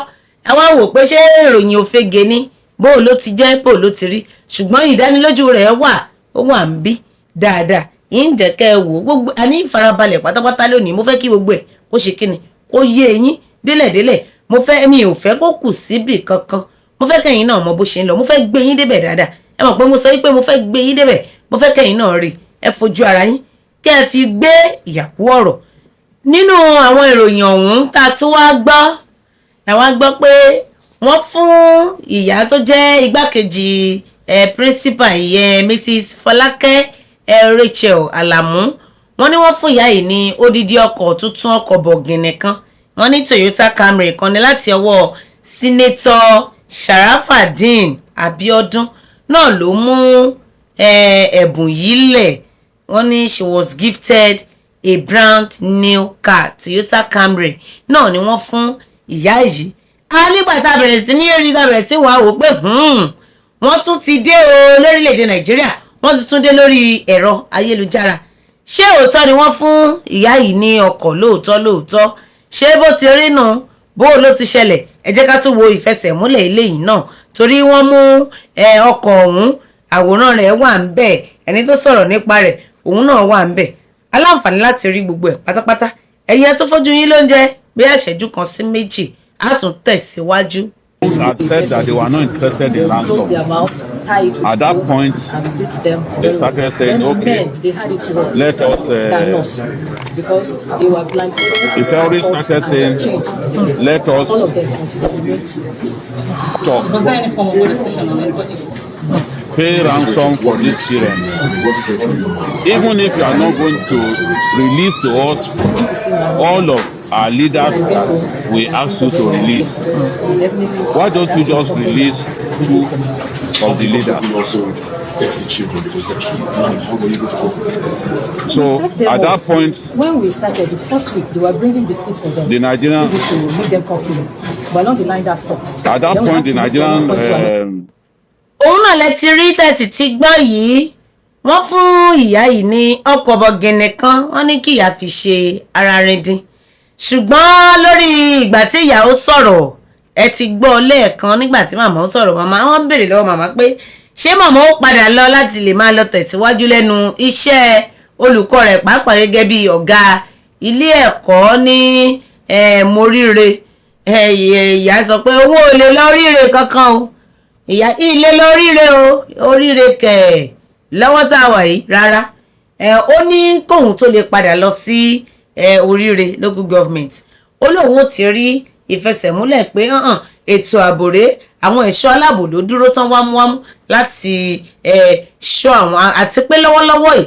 a wá wò pé ṣé ìròyìn òfegè ni bó ló ti jẹ́ bó ló ti rí ṣùgbọ́n ìdánilójú rẹ̀ wà ó wà ń bí dáadáa yìí ń jẹ́ kẹ́ ẹ wò gbogbo a ní ìfarabalẹ̀ pátápátá lónìí mo fẹ́ kí gbogbo ẹ̀ kó ṣe kíni kó yé eyín délẹ̀délẹ̀ mo fẹ́ mi ò fẹ́ kó kù síbì kankan mo fẹ́ kẹ́yìn náà mọ bó ṣe ń lọ mo fẹ́ gbé yín débẹ̀ dáadáa ẹ mọ̀ pé mo sọ wípé mo fẹ́ gbé yín débẹ̀ mo fẹ́ kẹ́yìn náà rí ẹ fojú ara yín kẹ́ ẹ fi gbé ìyàwó ọ̀rọ̀ nínú àwọn ìròyìn ọ̀hún tá a tún wá gbọ́ làwọn gbọ́ pé wọ́n fún ìyá tó jẹ́ igbákejì principal ìyẹn Mrs. Fọlákẹ́ Rachel Alamu wọ́n ní wọ́n fún ìyá yìí ní odidi ọkọ̀ tuntun ọkọ̀ bọ̀gìnì kan wọ́n ní Toyota Camry kan ní láti ọwọ́ Senator Sharafadeen Abiodun náà ló mú ẹ̀bùn yìí lẹ̀ wọ́n ní she was gifted a brand new car Toyota Camry náà ni wọ́n fún ìyá yìí nígbà tá a bẹ̀rẹ̀ sí ní rí tá a bẹ̀rẹ̀ sí wàá wò pé wọ́n tún ti dé o lórílẹ̀‐èdè Nàìjíríà wọ́n ti tún dé lórí ẹ̀rọ ayélujára ṣé òótọ́ ni wọ́n fún ìyá yìí ní ọkọ̀ lóòótọ́ ṣé bó ti rí nù bó ló ti ṣẹlẹ̀ ẹ jẹ́ ká tún wo ìfẹsẹ̀múlẹ̀ eléyìí náà torí wọ́n mú ọkọ̀ ọ̀hún àwòrán rẹ̀ wà ń bẹ̀ ẹni tó sọ̀rọ̀ nípa rẹ̀ òun náà wà ń bẹ̀ aláǹfààní láti rí gbogbo ẹ̀ pátápátá ẹ̀yin tó fojú yín lóúnjẹ bí ìṣẹ́jú kan sí méjì á tún tẹ̀síwájú. Had said that they were not interested in ransom. At that point, they started saying, okay, let us... because they were blindfolded. The terrorists started saying, let us talk. Was there any form of molestation on anybody? Pay ransom for these children. Even if you are not going to release to us all of our leaders that we ask you to release, why don't you just release two of the leaders? So at that point, when we started the first week, they were bringing biscuits for them. The Nigerian to make them comfortable. But along the line, that stopped. At that point, the Nigerian òun náà lẹ ti rí tẹ̀sí tí gbọ́ yìí wọ́n fún ìyá yìí ní ọkọ̀ bọ̀gìnì kan wọ́n ní kí ìyá fi ṣe ara rindin ṣùgbọ́n lórí ìgbà tí ìyá ó sọ̀rọ̀ ẹ ti gbọ́ lẹ́ẹ̀kan nígbà tí màmá ó sọ̀rọ̀ màmá wọ́n béèrè lọ́wọ́ màmá pé ṣé màmá ó padà lọ láti lè máa lọ tẹ̀síwájú lẹ́nu iṣẹ́ olùkọ́ rẹ̀ pàápàá gẹ́gẹ́ bí ọ̀gá ilé ẹ̀kọ́ ní Moríire ìyá sọ pé owó ò lè lọ ríire kankan o ìyá ilé lóríire o oríire kẹ̀ lọ́wọ́ tá a wà yìí rárá ó ní kóhun tó lè padà lọ sí oríire local government ó lóun ó ti rí ìfẹsẹ̀múlẹ̀ pé ètò ààbò rẹ̀ àwọn ẹ̀ṣọ́ aláàbò ló dúró tán wámúwámú láti ṣọ́ àwọn àti pé lọ́wọ́lọ́wọ́ yìí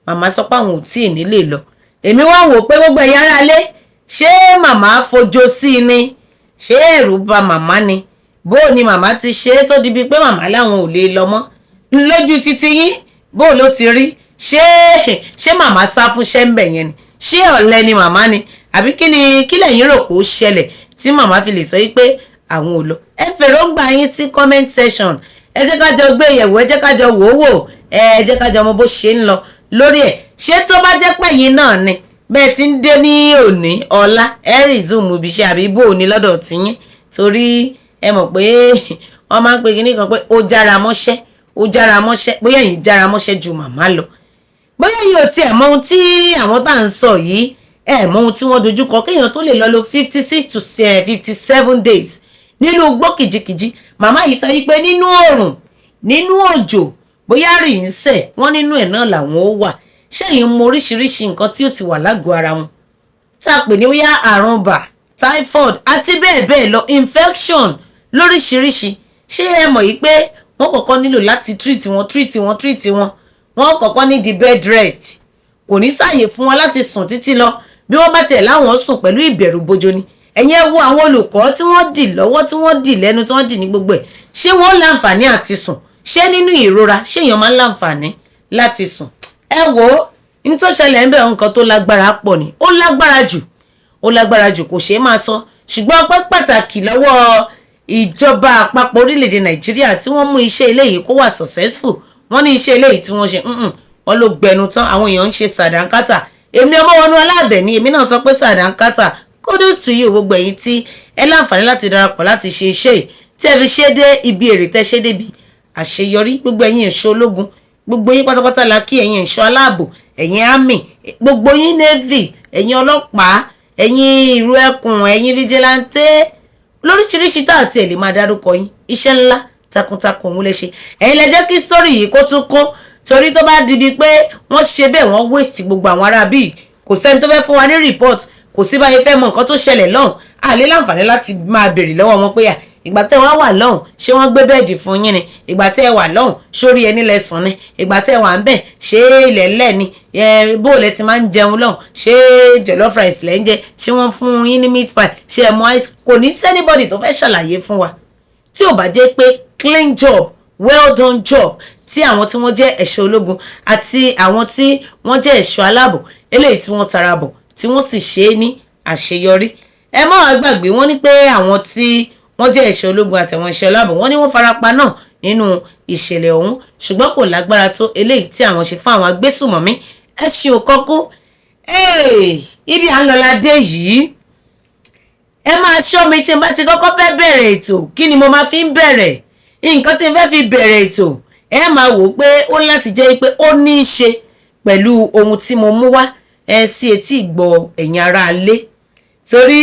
màmá sọ pé àwọn ò tí ì nílé lọ èmi wá wò pé gbogbo ẹ̀yà ara lé ṣé màmá fojo sí i ni ṣé ẹ̀rù bà màmá ni bó ni màmá ti ṣe é tó di bíi pé màmá láwọn ò lè lọ mọ́ lójú títí yín bó ló ti rí ṣé màmá sá fún ṣẹ́ńbẹ̀ yẹn ni ṣé ọ̀lẹ ni màmá ni àbí kí lẹ̀yin rò pé ó ṣẹlẹ̀ tí màmá fi lè sọ yí pé àwọn ò lọ ẹ fèròǹgbà yín sí comment section ẹ jẹ́ ká jọ gbé yẹ̀wò ẹ jẹ́ ká jọ wò ó wò ẹ jẹ́ ká jọ mọ bó ṣe ń lọ lórí ẹ̀ ṣé tó bá jẹ́ pé yín náà ni bẹ́ẹ̀ ti ń dé ní òní ọ̀la ẹ resume ibi iṣẹ́ àbí bó o ní lọ́dọ̀ tiyín torí ẹ mọ̀ pé wọ́n máa ń pe kíní kan pé ó jára mọ́ṣẹ́ bóyá yìí jára mọ́ṣẹ́ ju màmá lọ bóyá yìí ò tiẹ̀ mọ ohun tí àwọn tá à ń sọ yìí ẹ mọ ohun tí wọ́n dojúkọ kéèyàn tó lè lọ lo 56 to 57 days nínú igbó kìjikìji màmá yìí sọ wípé nínú oòrùn nínú òjò bóyá rì ń sẹ̀ wọ́n nínú ẹ̀ náà làwọn ó wà ṣẹ́yìn mọ oríṣiríṣi nǹkan tí ó ti wà lágọ̀ọ́ ara wọn tá a pè ní wíyá àrùn bà typhoid àti bẹ́ẹ̀ bẹ́ẹ̀ lọ infection lóríṣiríṣi ṣé ẹ mọ̀ yìí pé wọ́n kọ́kọ́ nílò láti treat wọn wọ́n kọ́kọ́ ní the bed rest kò ní sáàyè fún wọn láti sùn títí lọ bí wọ́n bá tiẹ̀ láwọn sùn pẹ̀lú ìbẹ̀rù bojo ni ẹ̀yin ẹ wo àwọn olùkọ́ tí wọ́n dì lọ́wọ́ tí wọ́n dì lẹ́nu tí wọ́n dì ní gbogbo ẹ̀ ṣé wọ́n láǹfààní àti sùn ṣé nínú ìrora ṣé èèyàn máa ń láǹfààní láti sùn ẹ wo ní tó ṣẹlẹ̀ ń bẹ̀ nǹkan tó lágbára pọ̀ ni ó lágbára jù kò ṣeé máa sọ ṣùgbọ́n ọpẹ́ pàtàkì lọ́wọ́ ìjọba àpapọ̀ orílẹ̀-èdè nàìjíríà tí wọ́n mú iṣẹ́ eléyìí kó wà successful wọ́n ní iṣẹ́ eléyìí tí wọ́n ṣe wọ́n ló gbẹnu tán àwọn èèyàn ń ṣe sàdánkátà èmi Ọmọwọnú Aláàbẹ̀ ni èmi náà sọ pé sàdánkátà kudos to you gbogbo ẹ̀yin tí ẹ láǹfààní láti darapọ̀ láti ṣe iṣẹ́ yìí tí ẹ fi ṣe dé ibi èrè tẹ́ ṣe débi àṣeyọrí gbogbo ẹ̀yin ẹ̀ṣọ́ ológun gbogbo yín pátápátá la kí ẹ̀yin ẹ̀ṣọ́ aláàbò ẹ̀yin army gbogbo yín navy ẹ̀yin ọlọ́pàá ẹ̀yin ìrú ẹkùn ẹ̀yin vigilante lóríṣiríṣi tá àti ẹ̀ lè máa dárúkọ yín iṣẹ́ ńlá takuntakun òun lè ṣe ẹ̀yin lẹ jẹ́ kí sórí yìí kó tún kún torí tó bá di bíi pé wọ́n ṣe bẹ́ẹ̀ wọ́n waste gbogbo àwọn ará bíi kò sẹ́ni tó fẹ́ fún wa ní report kò sí báyìí fẹ́ mọ nǹkan tó ṣẹlẹ̀ lọ́hùn àlè láǹfààní láti máa béèrè lọ́wọ́ wọn pé ìgbà tẹ́ wá wà lọ́hùn ṣé wọ́n gbé bẹ́ẹ̀dì fún yín ni ìgbà tẹ́ wà lọ́hùn sórí ẹni lẹ́sùn ni ìgbà tẹ́ wà ń bẹ̀ ṣé ilẹ̀ ńlẹ̀ ni bóòlẹ̀ ti máa ń jẹun lọ́hùn ṣé jollof rice lẹ́ ń jẹ ṣé wọ́n fún yín ní meat pie ṣé ẹ mọ ice kò ní sẹ́nibọ́dì tó fẹ́ ṣàlàyé fún wa tí ò bá jẹ́ pé clean job well done job tí àwọn tí wọ́n jẹ́ ẹ̀ṣọ́ ológun àti àwọn tí wọ́n jẹ́ ẹ̀ṣọ́ aláàbò eléyìí tí wọ́n tara bọ̀ tí wọ́n sì ṣe é ní àṣeyọrí ẹ má wá gbàgbé wọ́n ní pé àwọn tí wọ́n jẹ́ ẹ̀ṣọ́ ológun àti àwọn ẹ̀ṣọ́ aláàbò wọ́n ní wọ́n farapa náà nínú ìṣẹ̀lẹ̀ ọ̀hún ṣùgbọ́n kò lágbára tó eléyìí tí àwọn ṣe fún àwọn agbésùmọ̀mí ẹ̀sìn òkọ́kú ibi à ń lọ ládé yìí ẹ máa ṣọ́ mi tí n bá ti kọ́kọ́ fẹ́ bẹ̀rẹ̀ ètò kí ni mo máa fi ń bẹ̀rẹ̀ nǹkan tí n fẹ́ fi bẹ̀rẹ̀ ètò ẹ máa wò ó pé ó ní láti jẹ́ pé ó ní í ṣe pẹ̀lú ohun tí mo mú wá sí etí ìgbọ́ ẹ̀yin ará ilé torí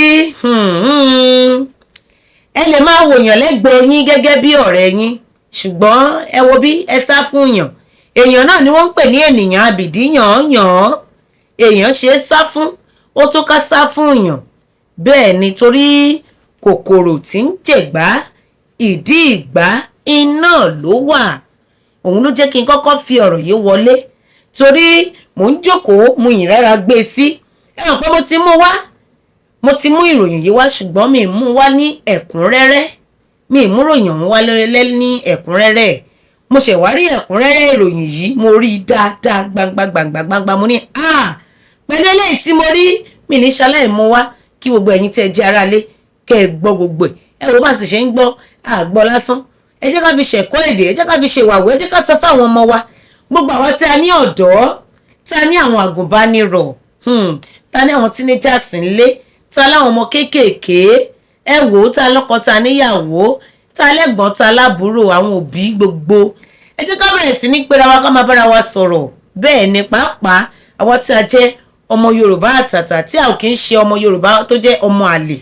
ẹ lè máa wòyàn lẹ́gbẹ̀ẹ́ yín gẹ́gẹ́ bí ọ̀rẹ́ yín ṣùgbọ́n ẹ wo bí ẹ sá fún yàn èèyàn náà ni wọ́n ń pè ní ènìyàn àbìdí yàn èèyàn ṣe é sá fún ó tó ká sá fún yàn bẹ́ẹ̀ ni torí kòkòrò tí ń jẹ̀gbá ìdí ìgbá iná ló wà òun ló jẹ́ kí n kọ́kọ́ fi ọ̀rọ̀ yìí wọlé torí mò ń jókòó mu yìn rárá gbé sí ẹ mọ̀ pé mo ti mú ìròyìn yìí wá ṣùgbọ́n mi mú wá ní ẹ̀kúnrẹ́rẹ́ mi mú ròyìn ọ̀hún wá lẹ́lẹ́ ní ẹ̀kúnrẹ́rẹ́ mo ṣẹ̀ wá rí ẹ̀kúnrẹ́rẹ́ ìròyìn yìí mo rí dáadáa gbangba mo ní pẹ̀lú eléyìí tí mo rí mi ní ṣaláì mú wá kí gbogbo ẹ̀yin tẹ́ jẹ́ aráalé kẹ́ ẹ gbọ́ gbogbo ẹ̀ wo bá sì ṣe ń gbọ́ àgbọ́ lásán ẹ jẹ́ ká fi ṣẹ̀kọ́ èdè ẹ jẹ́ ká fi ṣe wàwọ́ ẹ jẹ́ ká sọ fáwọn ọmọ wa gbogbo àwọn tí a ní ọ̀dọ́ tí a ní àwọn àgùnbánirọ̀ tí a ní àwọn teenagers ńlé tí a láwọn ọmọ kéékèèké ẹ wò ó tá a lọ́kọ tá a níyàwó tá a lẹ́gbọ́n tá a lábúrò àwọn òbí gbogbo ẹ jẹ́ ká bẹ̀rẹ̀ sí ní pera wa ká máa bára wa sọ̀rọ̀ bẹ́ẹ̀ ni pàápàá àwọn tí a jẹ́ ọmọ Yorùbá àtàtà tí a ò kì í ṣe ọmọ Yorùbá tó jẹ́ ọmọ àlè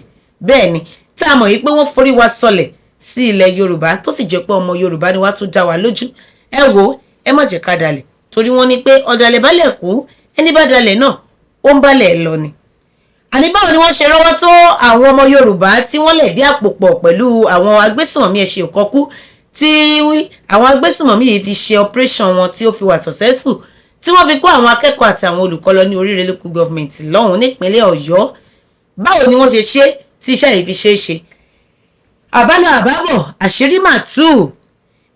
bẹ́ẹ̀ ni tá a mọ̀ yìí pé wọ́n forí wa sọlẹ̀ sí ilẹ̀ Yorùbá tó sì jẹ́ pé ọmọ Yorùbá ni wá tún dá wa lójú ẹ wò ó ẹ má jẹ́ ká dalẹ̀ torí wọ́n ní pé ọ̀dàlẹ̀ balẹ̀ kú ẹni bá dalẹ̀ náà ó ń balẹ̀ lọ ni. àní báwo ni wọ́n ṣe rọ́wọ́ tó àwọn ọmọ Yorùbá tí wọ́n lè dí àpò pọ̀ pẹ̀lú àwọn agbésùnmọ̀mí ẹ̀ṣẹ̀ òkọ́kú tí àwọn agbésùnmọ̀mí yìí fi ṣe operation wọn tí ó fi wà successful tí wọ́n fi kó àwọn akẹ́kọ̀ọ́ àti àwọn olùkọ́ lọ ní Oríire local government lọ́hùn nípínlẹ̀ Ọ̀yọ́ báwo ni wọ́n ṣe ṣe tí iṣẹ́ yìí fi ṣe é ṣe. àbálọ àbábọ̀ àṣírí màtú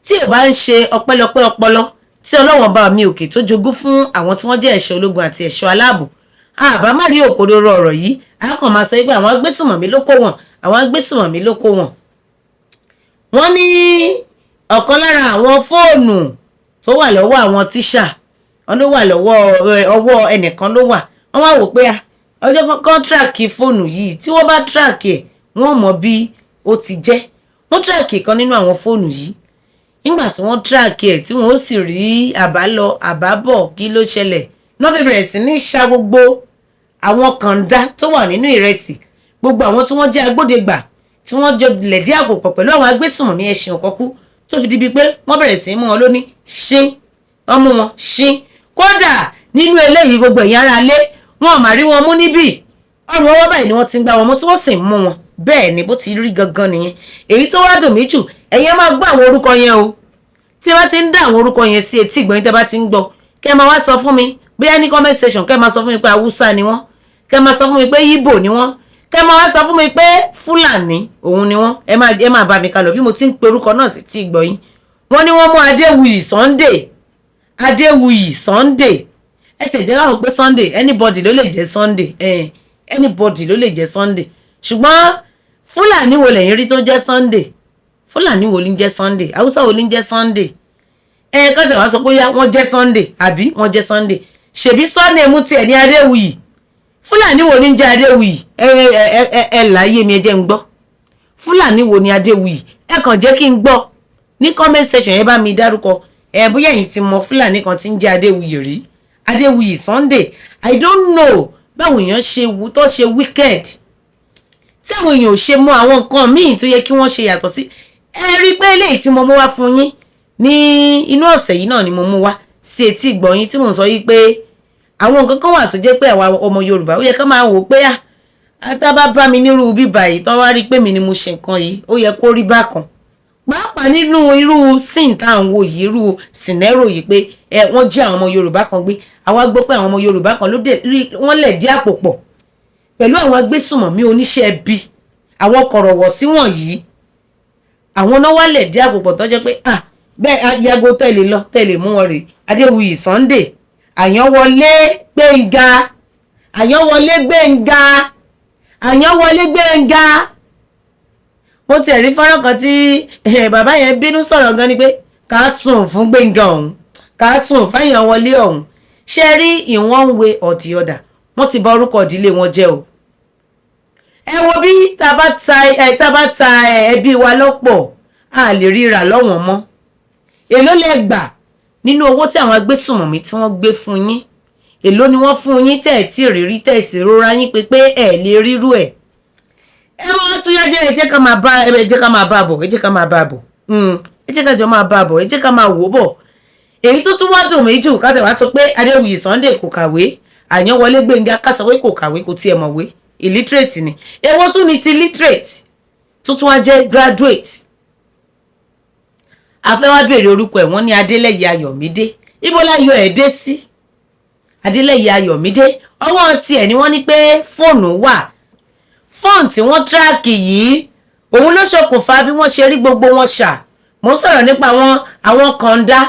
tí ò bá ń ṣe ọpẹ́lọpẹ́ ọpọlọ tí Ọlọ́run bá mi òkè tó jogún fún àwọn tí wọ́n jẹ́ ẹ̀ṣọ́ ológun àti ẹ̀ṣọ́ aláàbò àbá má rí òkodoro ọ̀rọ̀ yìí a kàn máa sọ pé àwọn agbésùnmọ̀mí ló kó wọn àwọn agbésùnmọ̀mí ló kó wọn. wọ́n ní ọ̀kan lára àwọn fóònù tó wà lọ́wọ́ àwọn tíṣà wọ́n ló wà lọ́wọ́ ọwọ́ ẹnìkan ló wà wọ́n wá wò pé ọjọ́ kan tíráàkì fóònù yìí tí wọ́n bá tíráàkì ẹ̀ wọ́n mọ̀ bí ó ti jẹ́ wọ́n tíráàkì kan nínú àwọn fóònù yìí nígbà tí wọ́n tíráàkì ẹ̀ tí wọ́n ó sì rí àbálọ àbábọ̀ kí ló ṣẹlẹ̀ náà fi bẹ̀rẹ̀ sí ní ṣa gbogbo àwọn kàńdá tó wà nínú ìrẹsì gbogbo àwọn tí wọ́n jẹ́ agbódegbà tí wọ́n jọ lẹ̀dí àpòpọ̀ pẹ̀lú àwọn agbésùnmọ̀mí ẹ̀sìn òkọ́kú tó fi di bíi pé wọ́n bẹ̀rẹ̀ sí mú wọn lóní ṣín wọ́n mú wọn ṣín kódà nínú eléyìí gbogbo ẹ̀yin ará ilé wọn ò má rí wọn mú níbí ọrùn ọwọ́ báyìí ni wọ́n ti ń gbá wọn mú tí wọ́n sì ń mú wọn bẹ́ẹ̀ ni bó ti rí gangan nìyẹn. èyí tó wá dùn mí jù ẹ̀yin máa gbọ́ àwọn orúkọ yẹn o tí wọ́n ti ń dá àwọn orúkọ yẹn sí etí ìgbọ̀nyìn tẹ́ bá ti ń gbọ́ kẹ́ ẹ máa wá sọ fún mi bóyá ní comment section kẹ́ ẹ máa sọ fún mi pé Haúsá ni wọ́n kẹ́ ẹ máa sọ fún mi pé Ìgbò ni wọ́n kẹ́ ẹ máa wá sọ fún mi pé Fúlàní òun ni wọ́n ẹ máa bá mi kalọ̀ bí mo ti ń pe orúkọ náà sí tí ìgbọ̀nyìn. wọ́n ní wọ́n mú Adéwuyì Sunday ẹ tẹ̀ jẹ́ káwọn pé Sunday anybody ló lè jẹ́ Sunday anybody ló lè jẹ́ Sunday ṣùgbọ́n Fúlàní wo lẹ́yìn rí tó jẹ́ Sunday Fúlàní wo ní jẹ́ Sunday Haúsá wo ní jẹ́ Sunday kọ́sẹ̀ wá sọ pé yá wọ́n jẹ́ Sunday àbí wọ́n jẹ́ Sunday ṣèbí Sunday mú tiẹ̀ ní Adéwuyì Fúlàní wo ní jẹ́ Adéwuyì ẹ láyé mi ẹ jẹ́ ń gbọ́ Fúlàní wo ní Adéwuyì ẹ kàn jẹ́ kí n gbọ́ ní comment section yẹn bá mi dárúkọ bóyá ẹ̀yin ti mọ Fúlàní kan tí ń jẹ́ Adéwuyì rí Adéwuyì Sunday I don't know báwo èèyàn ṣe wù tó ṣe wicked tí àwọn èèyàn ò ṣe mọ àwọn nǹkan míì tó yẹ kí wọ́n ṣe yàtọ̀ sí ẹ rí pé eléyìí tí mo mú wá fún yín ní inú ọ̀sẹ̀ yìí náà ni mo mú wá sí etí ìgbọ̀nyín tí mò ń sọ yìí pé àwọn nǹkan kan wà tó jẹ́ pé àwa ọmọ Yorùbá ó yẹ ká máa wò pé àtàbá bá mi nírú bíbà yìí tó wá rí pé mi ni mo ṣe nǹkan yìí ó yẹ kó rí bákan pàápàá nínú irú sin tá à ń wo yìí irú sinero yìí pé wọ́n jí àwọn ọmọ Yorùbá kan gbé àwa gbọ́ pé àwọn ọmọ Yorùbá kan wọ́n lẹ̀ dí àpò pọ̀ pẹ̀lú àwọn agbésùmọ̀mí oníṣẹ́ ẹbí àwọn kọ̀rọ̀wọ̀sí wọ̀nyí àwọn náà wá lẹ̀ dí àpò pọ̀ tó jẹ́ pé bẹ́ẹ̀ yago tẹ̀lé mú wọn rè Adéwuyì Sunday Àyànwọlé Gbénga mo ti rí fọ́nrán kan tí bàbá yẹn bínú sọ̀rọ̀ gan ni pé ká sùn fún Gbénga ọ̀hún ká sùn fáyànwọlé ọ̀hún ṣe rí in one way or the other wọ́n ti bà orúkọ ìdílé wọn jẹ́ o. ẹ wo bí tá bá ta ẹbí wa lọ́pọ̀ a lè ríra lọ́wọ́n mọ́ èló lẹ gbà nínú owó tí àwọn agbésùnmọ̀mí tí wọ́n gbé fún yín èló ni wọ́n fún yín tẹ̀ tí rírí tẹ̀ sí rọra yín pé ẹ̀ lè rírú ẹ̀ ẹ máa tún yá jẹ́ ẹ jẹ́ ká máa bá bọ̀ ẹ jẹ́ ká jọ máa bá bọ̀ ẹ jẹ́ ká máa wò bọ̀ èyí tó tún wá dùn mí jù ká tẹ̀ wá sọ pé Adéwuyì Sunday kò kàwé Àyànwọlé Gbénga ká sọ pé kò kàwé kò tiẹ̀ mọ̀wé illiterate ni èwo tún ni ti literate tó tún wá jẹ́ graduate afẹ́ wá béèrè orúkọ ẹ̀ wọ́n ní Adélẹ́yẹ Ayọ̀mídé ibo láyọ̀ ẹ̀ dé sí Adélẹ́yẹ Ayọ̀mídé ọwọ́ tiẹ̀ ni wọ́n ní pé fóònù wà fóònù tí wọ́n tíráàkì yìí òun ló ṣokùnfà bí wọ́n ṣe rí gbogbo wọn ṣà mo ń sọ̀rọ̀ nípa àwọn kọ̀ǹda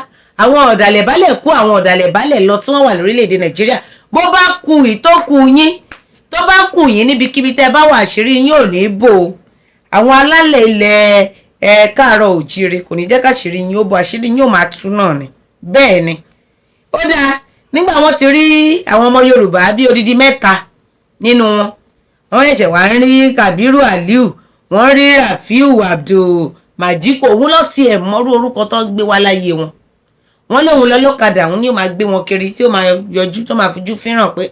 àwọn ọ̀dàlẹ̀bálẹ̀ kú àwọn ọ̀dàlẹ̀bálẹ̀ lọ tí wọ́n wà lórílẹ̀‐èdè Nàìjíríà bó bá ku ìtókù yín tó bá kù yín níbikíbi tẹ́ bá wà àṣírí yín ò ní bò àwọn alálẹ̀ ilẹ̀ káàárọ̀ òjíire kò ní jẹ́ káṣírí yín ó bò àṣírí yín ò máa tú náà ni bẹ́ẹ̀ ni ó dáa nígbà wọ́n ti rí àwọn ọmọ Yorùbá bíi odidi 3 nínú wọn wọ́n ṣẹ̀ṣẹ̀ wá ń rí Kabiru Aliu wọ́n rí Rafiu Abdul Majiko òun lọ tiẹ̀ mọ́rú orúkọ tó gbé wá láyé wọn wọ́n lóun lọ́lọ́kadà òun ni ó máa gbé wọn kiri tí ó máa yọjú tó máa fojú fíràn pé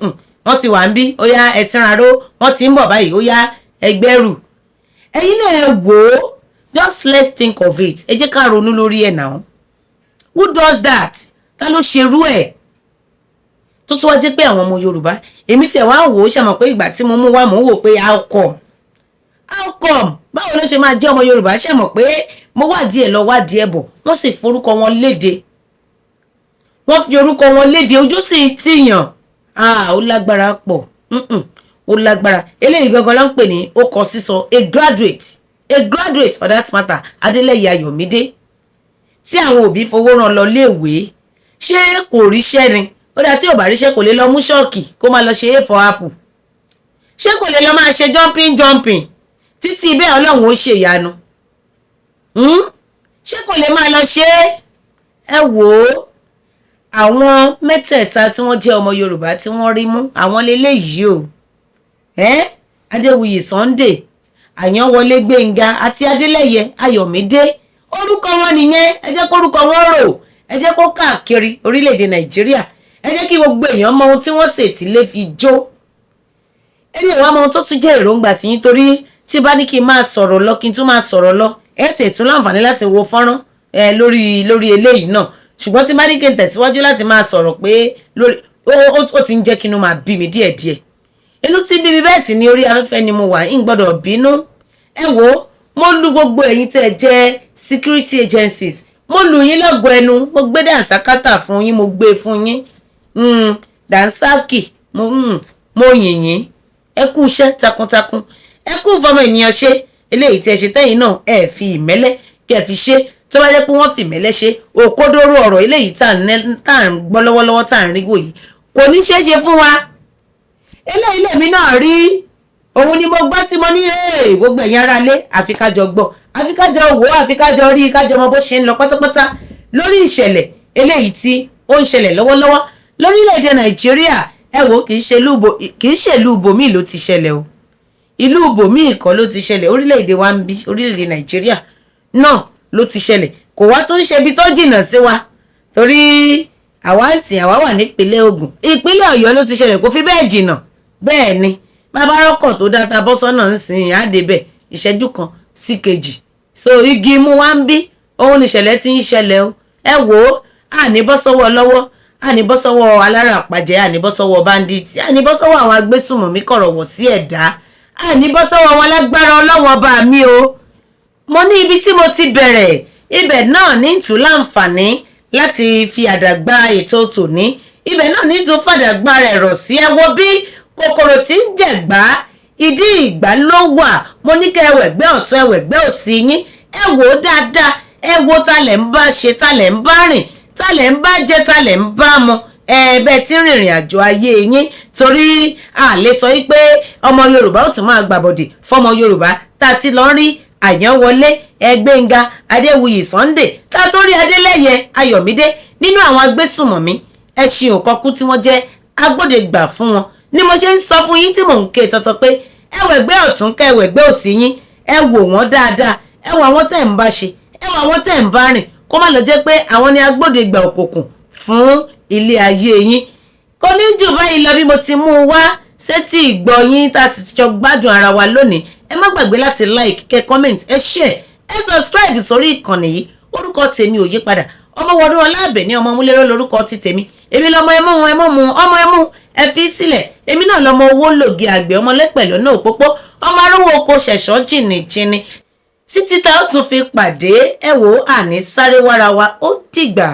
wọ́n ti wà ń bí ó yá ẹ̀sìn ráró wọ́n ti ń bọ̀ báyìí ó yá ẹgbẹ́rù ẹ̀yin náà ẹ wò ó just let's think of it ẹ jẹ́ ká ronú lórí ẹ̀ náà who does that ta ló ṣerú ẹ̀ tó tún wá jẹ́ pé àwọn ọmọ Yorùbá èmi tiẹ̀ wá wò ó ṣàmọ̀ pé ìgbà tí mo mú wá mò ń wò pé how come báwo ló ṣe máa jẹ́ ọmọ Yorùbá ṣàmọ̀ pé mo wádìí ẹ̀ lọ wádìí ẹ̀ bọ̀ wọ́n sì forúkọ wọn léde wọ́n fi orúkọ wọn léde ojú sì tìyàn ó lágbára pọ̀ ó lágbára eléyìí gangan ló ń pè ní ó kọ sísọ a graduate for that matter Adélẹ́yẹ Ayọ̀mídé tí àwọn òbí fowó rán lọ léèwé ṣé kò ríṣẹ́ ni ó dá tí ò bá ríṣẹ́ kò lè lọ mú ṣọ́ọ̀kì kó máa lọ ṣe a for apple ṣé kò lè lọ máa ṣe jumping títí bẹ́ẹ̀ Ọlọ́run ó ṣe ìyanu ṣé kò lè máa lọ ṣe ẹ wò ó àwọn mẹ́tẹ̀ẹ̀ta tí wọ́n jẹ́ ọmọ Yorùbá tí wọ́n rí mú àwọn leléyìí o Adéwuyì Sunday Àyànwọlé Gbénga àti Adélẹ́yẹ Ayọ̀mídé orúkọ wọn nìyẹn ẹ jẹ́ kó orúkọ wọn rò ẹ jẹ́ kó káàkiri orílẹ̀-èdè Nàìjíríà ẹ jẹ́ kí gbogbo èèyàn mọ ohun tí wọ́n ṣètì lè fi jó ẹni ìwà mọ ohun tó tún jẹ́ èròǹgbà tiyín torí tí bá ní kí n máa sọ̀rọ̀ lọ kí n tún máa sọ̀rọ̀ lọ ẹ tẹ̀ tún láǹfààní láti wo fọ́nrán lórí eléyìí náà ṣùgbọ́n tí bá ní kí n tẹ̀síwájú láti máa sọ̀rọ̀ pé lórí ó ti ń jẹ́ kí inú máa bí mi díẹ̀díẹ̀ inú tí bíbí bẹ́ẹ̀ sì ni orí afẹ́fẹ́ ni mo wà ń gbọ́dọ̀ bínú. Ẹ wò mo lu gbogbo ẹ̀yin tẹ́ jẹ́ security agencies, mo lu yín lọ́gọ ẹnu, mo gbé dànsákátà fún yín, mo gbé fún yín. Dànsákì mo yìn yín, ẹ kú iṣẹ́ takuntakun, ẹ kú fọmọ ènìyàn ṣe eléyìí tí ẹ ṣe tẹ́yìn náà ẹ fi ìmẹ́lẹ́ kẹ́ fi ṣe tó bá jẹ́ pé wọ́n fi ìmẹ́lẹ́ ṣe òkodoro ọ̀rọ̀ eléyìí tá à ń gbọ́ lọ́wọ́lọ́wọ́ tá à ń rí wò yìí kò ní ṣeé ṣe fún wa. Eléyìí lèmi náà rí, òun ni mo gbọ́ tí mo ní gbogbo ẹ̀yin ará ilé àfi kájọ gbọ́, àfi kájọ wò, àfi kájọ rí, kájọ mọ bó ṣe ń lọ pátápátá lórí ìṣẹ̀lẹ̀ eléyìí tí ó ń ṣẹlẹ̀ lọ́wọ́lọ́wọ́ lórílẹ̀‐èdè Nàìjíríà. Ẹ wò kì í ṣe ìlú ibòmíì ló ti ṣẹlẹ̀ o, ìlú ibòmíì kọ́ ló ti ṣẹlẹ̀, orílẹ̀‐èdè wa ń bí orílẹ̀‐èdè Nàìjíríà náà ló ti ṣẹlẹ̀, kò wá tó ń ṣe ibi tó jìnnà sí wa torí àwa wà nípínlẹ̀ Ògùn, ìpínlẹ̀ Ọ̀yọ́ ló ti ṣẹlẹ̀, kò fi bẹ́ẹ̀ jìnnà. Bẹ́ẹ̀ ni bàbá rọ́kọ̀ tó dáta bọ́ sọ́nà ń sìn àdébẹ̀ ìṣẹ́jú kan sí kejì, so igi mú wá ń bí òun níṣẹ̀lẹ̀ tí ń ṣẹlẹ̀ o. Ẹ wò ó àní bọ́ sọ́wọ́ lọ́wọ́, àní bọ́ sọ́wọ́ alára àpàjẹ́, àní bọ́ sọ́wọ́ báńdíìtì, àní bọ́ sọ́wọ́ àwọn agbésùnmọ̀mí kọ̀rọ̀wọ̀ sí ẹ̀dá, àní bọ́ sọ́wọ́ wọn lágbára Ọlọ́run ọba mi o. Mo ní ibi tí mo ti bẹ̀rẹ̀ ibẹ̀ náà ní tún láǹfààní láti fi àdàgbà ètò tòní, ibẹ̀ náà ní tún fàdàgbà rẹ̀ rọ̀ sí. Ẹ wo bí kòkòrò tí ń jẹ̀gbá ìdí ìgbà ló wà, mo ní kẹ́ ẹwẹ̀gbẹ́ ọ̀tún ẹwẹ̀gbẹ́ òsì yín, ẹ wò ó dáadáa, ẹ wo talẹ̀ ń bá ṣe, talẹ̀ ń bá rìn, talẹ̀ ń bá jẹ, talẹ̀ ń bá mu, bẹ́ẹ̀ tí ń rìnrìn àjò ayé yín, torí a lè sọ pé ọmọ Yorùbá ó tún máa gbàbọ̀dè fọmọ Yorùbá tá a ti lọ rí Àyànwọlé Gbénga Adéwuyì Sunday tá a tó rí Adélẹ́yẹ Ayọ̀mídé nínú àwọn agbésùnmọ̀mí ẹṣin òkọkú tí wọ́n jẹ́ agbódegbà fún wọn, ni mo ṣe ń sọ fún yín tí mò ń ké tọ́tọ́ pé ẹ wò ẹgbẹ́ ọ̀tún kẹ́ ẹ wò ẹgbẹ́ òsì yín, ẹ wò wọ́n dáadáa, ẹ wò àwọn tẹ́ ń bá ṣe, ẹ wò àwọn tẹ́ ń bá rìn, kó má lọ jẹ́ pé àwọn ni agbódegbà òkùnkùn fún ilé ayé yín. Kò ní jù báyìí lọ bí mo ti mú un wá sétí ìgbọ́ yín tá a sì ti jọ gbádùn ara wa lónìí. Ẹ má gbàgbé láti like, kẹ́ comment, ẹ share, ẹ subscribe sórí ìkànnì yìí. Orúkọ tèmi ò yí padà, Ọmọwọdún Ọlábẹ̀ní ọmọ múlẹ́rọ́ lórúkọ ti tèmi. Èmi lọmọ ọmọ ẹmú ẹ fi sílẹ̀, èmi náà lọmọ owó lògì àgbẹ̀ ọmọlẹ́pẹ̀ lọ́nà òpópó, ọmọ arówó oko ṣẹ̀ṣọ́ jìnnìjìnnì. Títí tá ó tún fi pàdé, ẹ wò àní sáré wára wa, ó dìgbà.